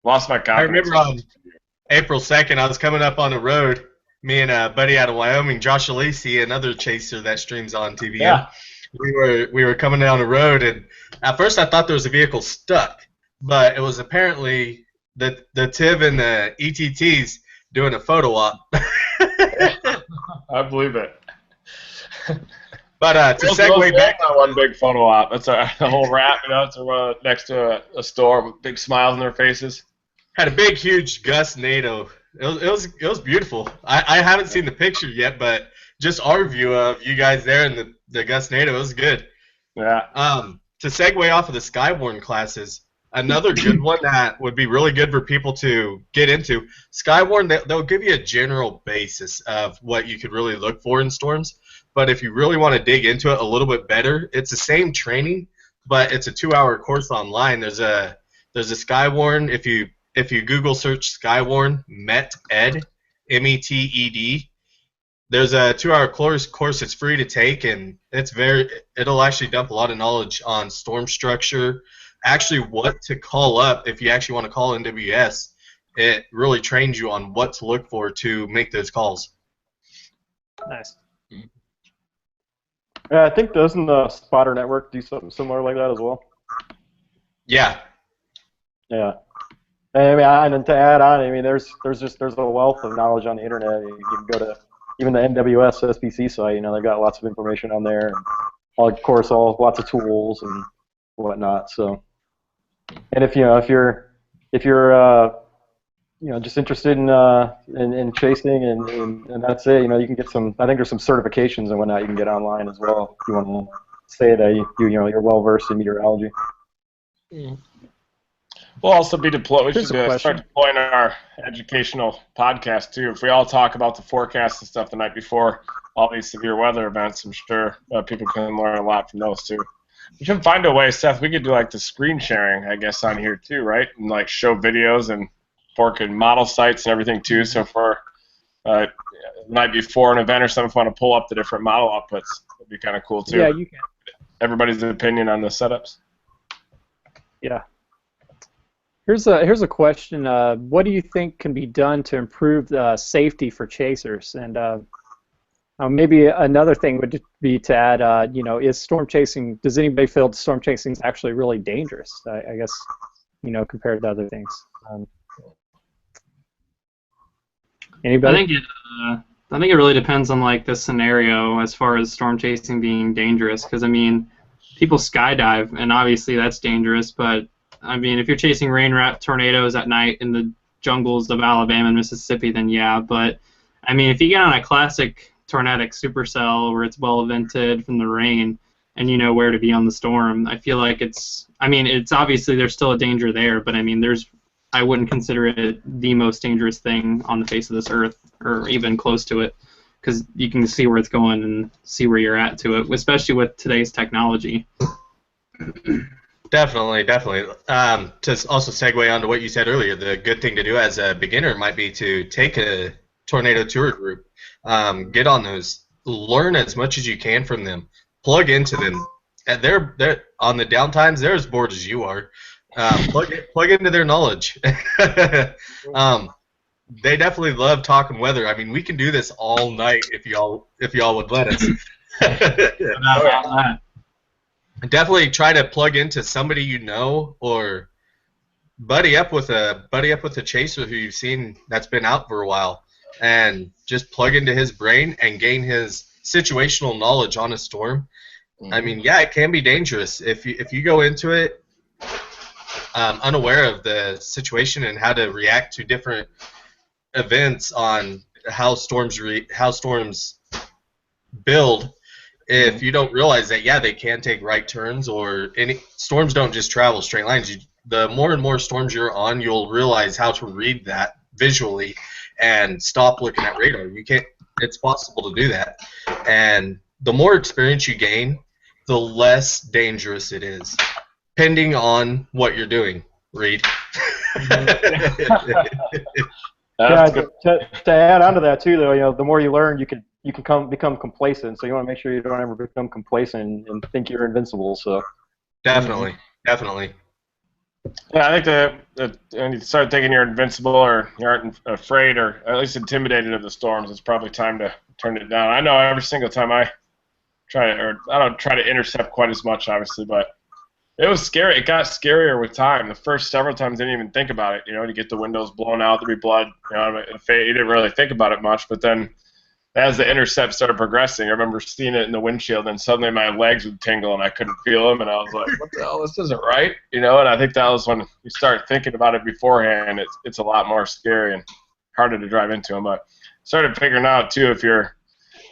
lost my confidence. I remember April 2nd, I was coming up on the road. Me and a buddy out of Wyoming, Josh Alesi, another chaser that streams on TVM. Yeah. We were coming down the road, and at first I thought there was a vehicle stuck, but it was apparently the TIV and the ETTs doing a photo op. I believe it. But to segue back on one big photo op, that's a whole wrap, you know, to next to a store with big smiles on their faces. had a big, huge Gus NATO. It was beautiful. I haven't seen the picture yet, but just our view of you guys there and the Gus NATO, it was good. Yeah. To segue off of the Skyborn classes, another good one that would be really good for people to get into. Skyborn, they'll give you a general basis of what you could really look for in storms. But if you really want to dig into it a little bit better, it's the same training, but it's a 2-hour course online. There's a Skyborn. If you Google search Skyborn METED, METED, there's a 2-hour course. It's free to take, and it'll actually dump a lot of knowledge on storm structure, actually what to call up if you actually want to call NWS. It really trains you on what to look for to make those calls. Nice. Yeah, I think doesn't the Spotter Network do something similar like that as well? Yeah. Yeah. I mean, and to add on, I mean, there's a wealth of knowledge on the internet. You can go to even the NWS SPC site. You know, they've got lots of information on there, and of course, lots of tools and whatnot. So, and if you're just interested in chasing and that's it. You know, you can get some. I think there's some certifications and whatnot you can get online as well if you want to say that you're well versed in meteorology. Mm. We'll also be deployed. We Here's should a start deploying our educational podcast too. If we all talk about the forecast and stuff the night before all these severe weather events, I'm sure people can learn a lot from those too. We should find a way, Seth. We could do like the screen sharing, I guess, on here too, right? And like show videos and forecast model sites and everything too. So for the night before an event or something, if we want to pull up the different model outputs, it'd be kind of cool too. Yeah, you can. Everybody's opinion on the setups. Yeah. Here's a question. What do you think can be done to improve safety for chasers? And maybe another thing would be to add, is storm chasing? Does anybody feel storm chasing is actually really dangerous? I guess, compared to other things. Anybody? I think it really depends on like the scenario as far as storm chasing being dangerous. Because I mean, people skydive, and obviously that's dangerous, but I mean, if you're chasing rain-wrapped tornadoes at night in the jungles of Alabama and Mississippi, then yeah. But, I mean, if you get on a classic tornadic supercell where it's well vented from the rain and you know where to be on the storm, I feel like it's obviously there's still a danger there, but, I mean, I wouldn't consider it the most dangerous thing on the face of this earth or even close to it because you can see where it's going and see where you're at to it, especially with today's technology. Definitely. To also segue onto what you said earlier, the good thing to do as a beginner might be to take a tornado tour group, get on those, learn as much as you can from them, plug into them. And they're on the downtimes, they're as bored as you are. Plug into their knowledge. They definitely love talking weather. I mean, we can do this all night if y'all would let us. Definitely try to plug into somebody you know, or buddy up with a chaser who you've seen that's been out for a while, and just plug into his brain and gain his situational knowledge on a storm. Mm-hmm. I mean, yeah, it can be dangerous if you go into it unaware of the situation and how to react to different events on how storms build. If you don't realize that, yeah, they can take right turns, or storms don't just travel straight lines. The more and more storms you're on, you'll realize how to read that visually and stop looking at radar. It's possible to do that. And the more experience you gain, the less dangerous it is, depending on what you're doing, Reed. Yeah, to add on to that too, though, the more you learn, you can become complacent. So you want to make sure you don't ever become complacent and think you're invincible. So definitely. Yeah, I think when you start thinking you're invincible or you aren't afraid or at least intimidated of the storms, it's probably time to turn it down. I know every single time I I don't try to intercept quite as much, obviously, but it was scary. It got scarier with time. The first several times, I didn't even think about it. To get the windows blown out, there'd be blood. You didn't really think about it much. But then, as the intercept started progressing, I remember seeing it in the windshield, and suddenly my legs would tingle, and I couldn't feel them, and I was like, "What the hell? This isn't right." And I think that was when you start thinking about it beforehand. It's a lot more scary and harder to drive into them. But started figuring out too, if you're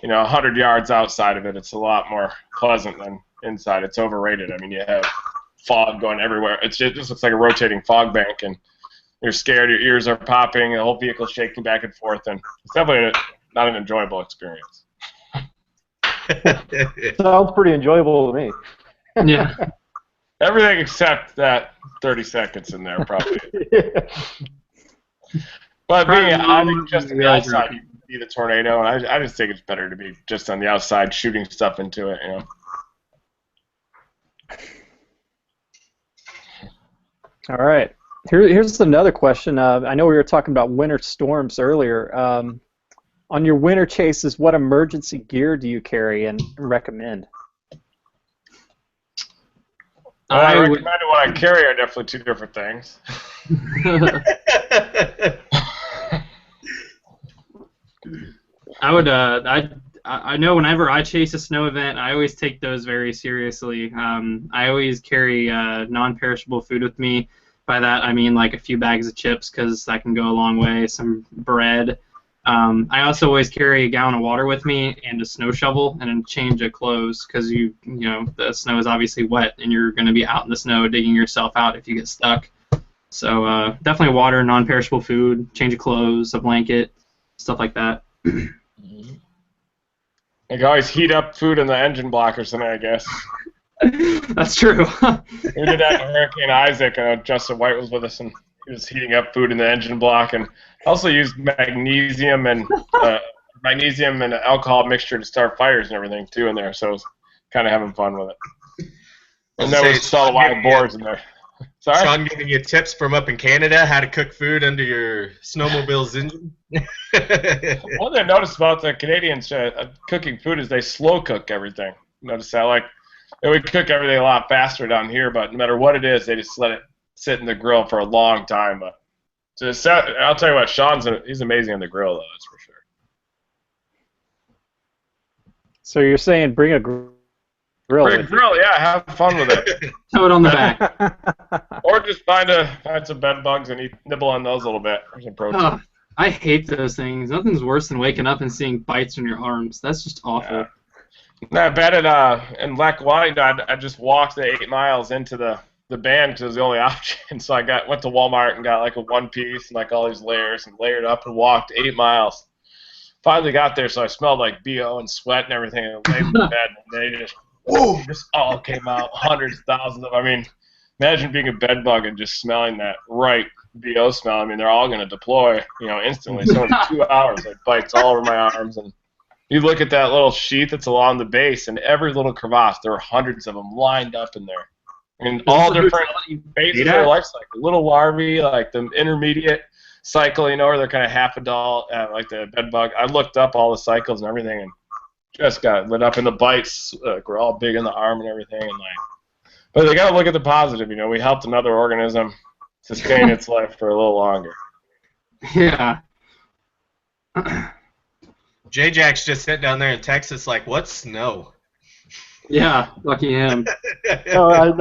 100 yards outside of it, it's a lot more pleasant than inside. It's overrated. I mean, you have fog going everywhere. It just looks like a rotating fog bank, and you're scared. Your ears are popping. The whole vehicle's shaking back and forth, and it's definitely not an enjoyable experience. Sounds pretty enjoyable to me. Yeah. Everything except that 30 seconds in there, probably. But I think just on the outside, you can see the tornado, and I just think it's better to be just on the outside shooting stuff into it, All right. Here's another question. I know we were talking about winter storms earlier. On your winter chases, what emergency gear do you carry and recommend? Well, I recommend and what I carry are definitely two different things. I know whenever I chase a snow event, I always take those very seriously. I always carry non-perishable food with me. By that, I mean like a few bags of chips, because that can go a long way, some bread. I also always carry a gallon of water with me and a snow shovel and a change of clothes, because the snow is obviously wet and you're going to be out in the snow digging yourself out if you get stuck. So definitely water, non-perishable food, change of clothes, a blanket, stuff like that. You can always heat up food in the engine block or something, I guess. That's true. We did that in Hurricane Isaac. Justin White was with us, and he was heating up food in the engine block, and also used magnesium and alcohol mixture to start fires and everything too in there. So I was kind of having fun with it. And then we installed wild boars in there. Sorry? Sean giving you tips from up in Canada how to cook food under your snowmobile's engine. One thing I noticed about the Canadians cooking food is they slow cook everything. Notice that, we cook everything a lot faster down here, but no matter what it is, they just let it sit in the grill for a long time. I'll tell you what, he's amazing on the grill, though, that's for sure. So you're saying bring a grill? Bring a grill, yeah, have fun with it. Tow it on the back. Or just find some bed bugs and nibble on those a little bit. There's some protein. Oh, I hate those things. Nothing's worse than waking up and seeing bites on your arms. That's just awful. Yeah. I bet in Lackawanna, I just walked the 8 miles into the band because it was the only option. So I went to Walmart and got a one piece and all these layers and layered up and walked 8 miles. Finally got there, so I smelled like BO and sweat and everything, and laid in the bed, and they just all came out, hundreds, thousands of. I mean, imagine being a bed bug and just smelling that right BO smell. I mean, they're all going to deploy, instantly. So in 2 hours, it bites all over my arms. And you look at that little sheath that's along the base, and every little crevasse, there were hundreds of them lined up in there. And all different phases of their life cycle. Little larvae, like the intermediate cycle, where they're kind of half adult, like the bed bug. I looked up all the cycles and everything, and just got lit up. And the bites were all big in the arm and everything. But they got to look at the positive. We helped another organism sustain its life for a little longer. Yeah. J-Jack's just sitting down there in Texas what's snow? Yeah, lucky him. No.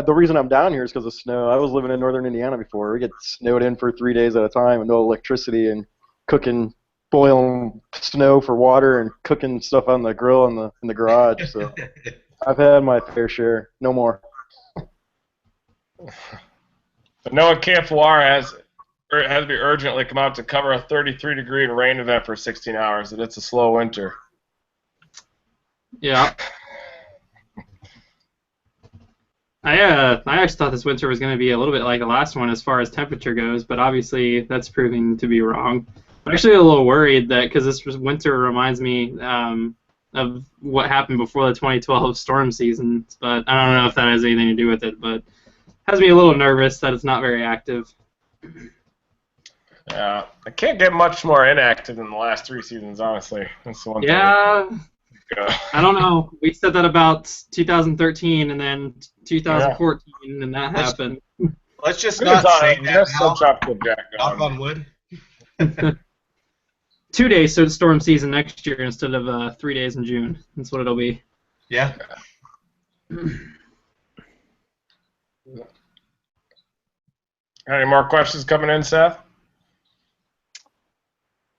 The reason I'm down here is because of snow. I was living in northern Indiana before. We get snowed in for 3 days at a time with no electricity and boiling snow for water and cooking stuff on the grill in the garage. So I've had my fair share. No more. But Noah Camp4 has to be urgently come out to cover a 33-degree rain event for 16 hours, and it's a slow winter. Yeah. I actually thought this winter was going to be a little bit like the last one as far as temperature goes, but obviously that's proving to be wrong. I'm actually a little worried that because this winter reminds me of what happened before the 2012 storm season, but I don't know if that has anything to do with it. But has me a little nervous that it's not very active. Yeah, I can't get much more inactive than the last 3 seasons, honestly. That's the one thing. Yeah, I don't know. We said that about 2013 and then 2014, and that happened. Let's just not say that now. Tropical Jack Knock on wood. 2 days so storm season next year instead of 3 days in June. That's what it'll be. Yeah. Any more questions coming in, Seth?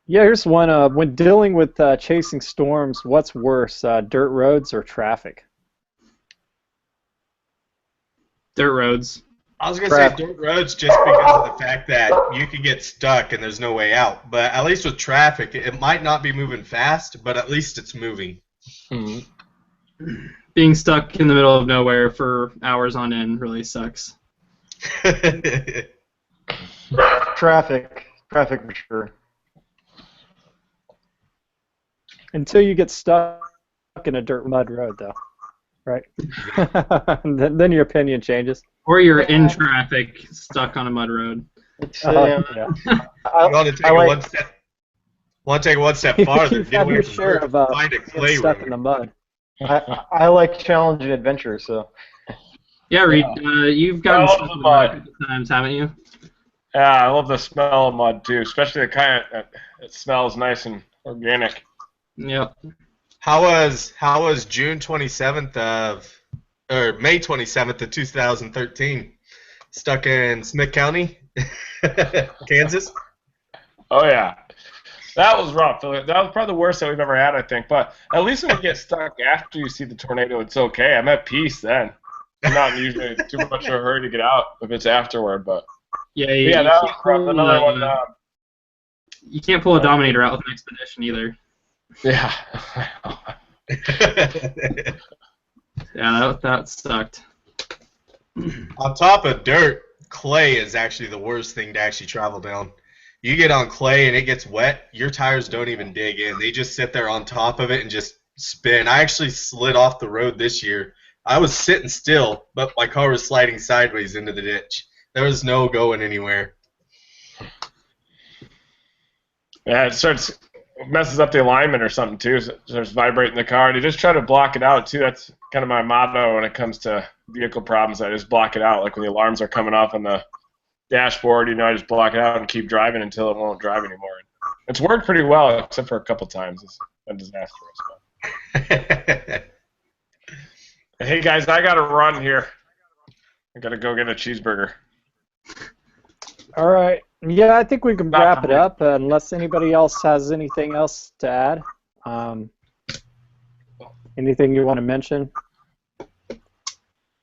Yeah, here's one. When dealing with chasing storms, what's worse, dirt roads or traffic? Dirt roads. I was going to say dirt roads just because of the fact that you can get stuck and there's no way out. But at least with traffic, it might not be moving fast, but at least it's moving. Being stuck in the middle of nowhere for hours on end really sucks. Traffic for sure. Until you get stuck in a dirt mud road, though, right? Then your opinion changes. Or you're in traffic, stuck on a mud road. Yeah. I want to take one step farther. You've had your share of find a clay getting stuck road. in the mud. I like challenge and adventure, so. Yeah, Reed, you've gotten stuck in the mud a mud. couple times, haven't you? Yeah, I love the smell of mud too, especially the kind that smells nice and organic. Yep. How was June 27th or May 27th of 2013? Stuck in Smith County, Kansas. Oh yeah, that was rough. That was probably the worst that we've ever had, I think. But at least when you get stuck after you see the tornado, it's okay. I'm at peace then. I'm not usually too much in a hurry to get out if it's afterward. But Yeah, that was rough. Another one. You can't pull a Dominator out with an Expedition either. Yeah. Yeah, that sucked. On top of dirt, clay is actually the worst thing to actually travel down. You get on clay and it gets wet, your tires don't even dig in. They just sit there on top of it and just spin. I actually slid off the road this year. I was sitting still, but my car was sliding sideways into the ditch. There was no going anywhere. Yeah, it messes up the alignment or something too. So it starts vibrating the car, and you just try to block it out too. That's kind of my motto when it comes to vehicle problems. I just block it out. Like when the alarms are coming off on the dashboard, I just block it out and keep driving until it won't drive anymore. It's worked pretty well, except for a couple times. It's been disastrous. But. Hey guys, I gotta run here. I gotta go get a cheeseburger. All right. Yeah, I think we can wrap it up unless anybody else has anything else to add. Anything you want to mention?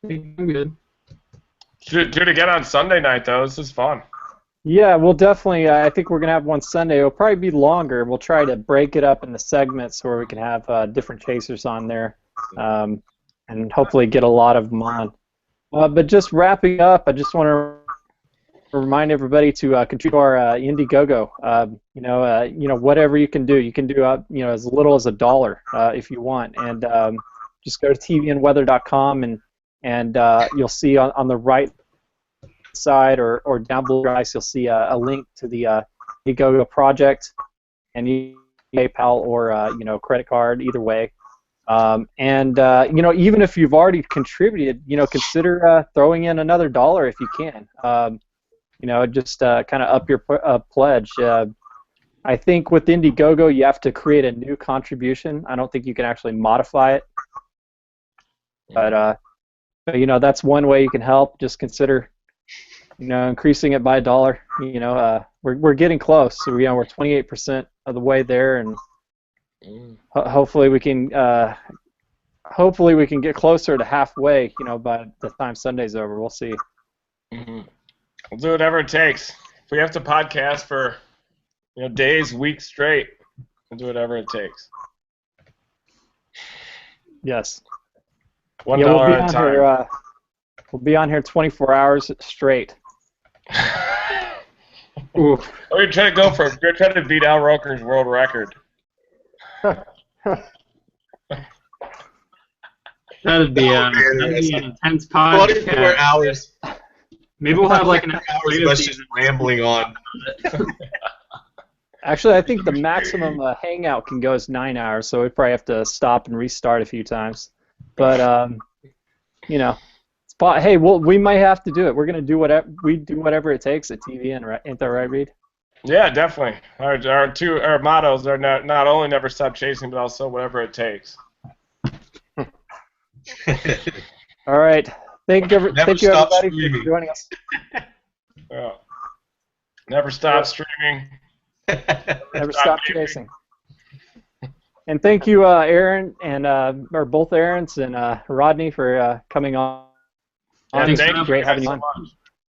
I'm good. Do it again on Sunday night, though. This is fun. Yeah, we'll definitely. I think we're gonna have one Sunday. It'll probably be longer. We'll try to break it up into segments where we can have different chasers on there, and hopefully get a lot of them on. But just wrapping up, I just want to remind everybody to contribute to our Indiegogo. Whatever you can do. You can do as little as $1 if you want, and just go to tvnweather.com and you'll see on the right side or down below you'll see a link to the Indiegogo project, and you PayPal or credit card, either way. Even if you've already contributed, consider throwing in another $1 if you can. Just kind of up your pledge. I think with Indiegogo, you have to create a new contribution. I don't think you can actually modify it. But that's one way you can help. Just consider, increasing it by $1. We're getting close. So we're 28% of the way there, and hopefully we can get closer to halfway. By the time Sunday's over, we'll see. Mm-hmm. We'll do whatever it takes. If we have to podcast for days, weeks straight, we'll do whatever it takes. Yes. $1 at a time. We'll be on here 24 hours straight. Oof. We're trying to beat Al Roker's world record. That'd be an intense podcast. 24 hours. Maybe we'll have like an hours of us just rambling on. Actually, I think the maximum hangout can go is 9 hours, so we probably have to stop and restart a few times. But you know, hey, well, we might have to do it. We're gonna do whatever it takes at TVN, ain't that right, Reed? Yeah, definitely. Our mottos are not only never stop chasing, but also whatever it takes. All right. Thank you, everybody, streaming. for joining us. Yeah. Never stop streaming. Never stop chasing. And thank you, Aaron, and or both Aarons and Rodney for coming on. Yeah, It's thank you great having you so on. much.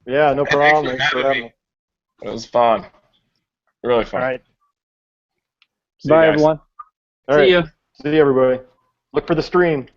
Yeah, no problem. Thanks Thanks for for having having me. It was fun. Really fun. All right. See you Bye, guys. everyone. All See right. ya. See you, everybody. Look for the stream.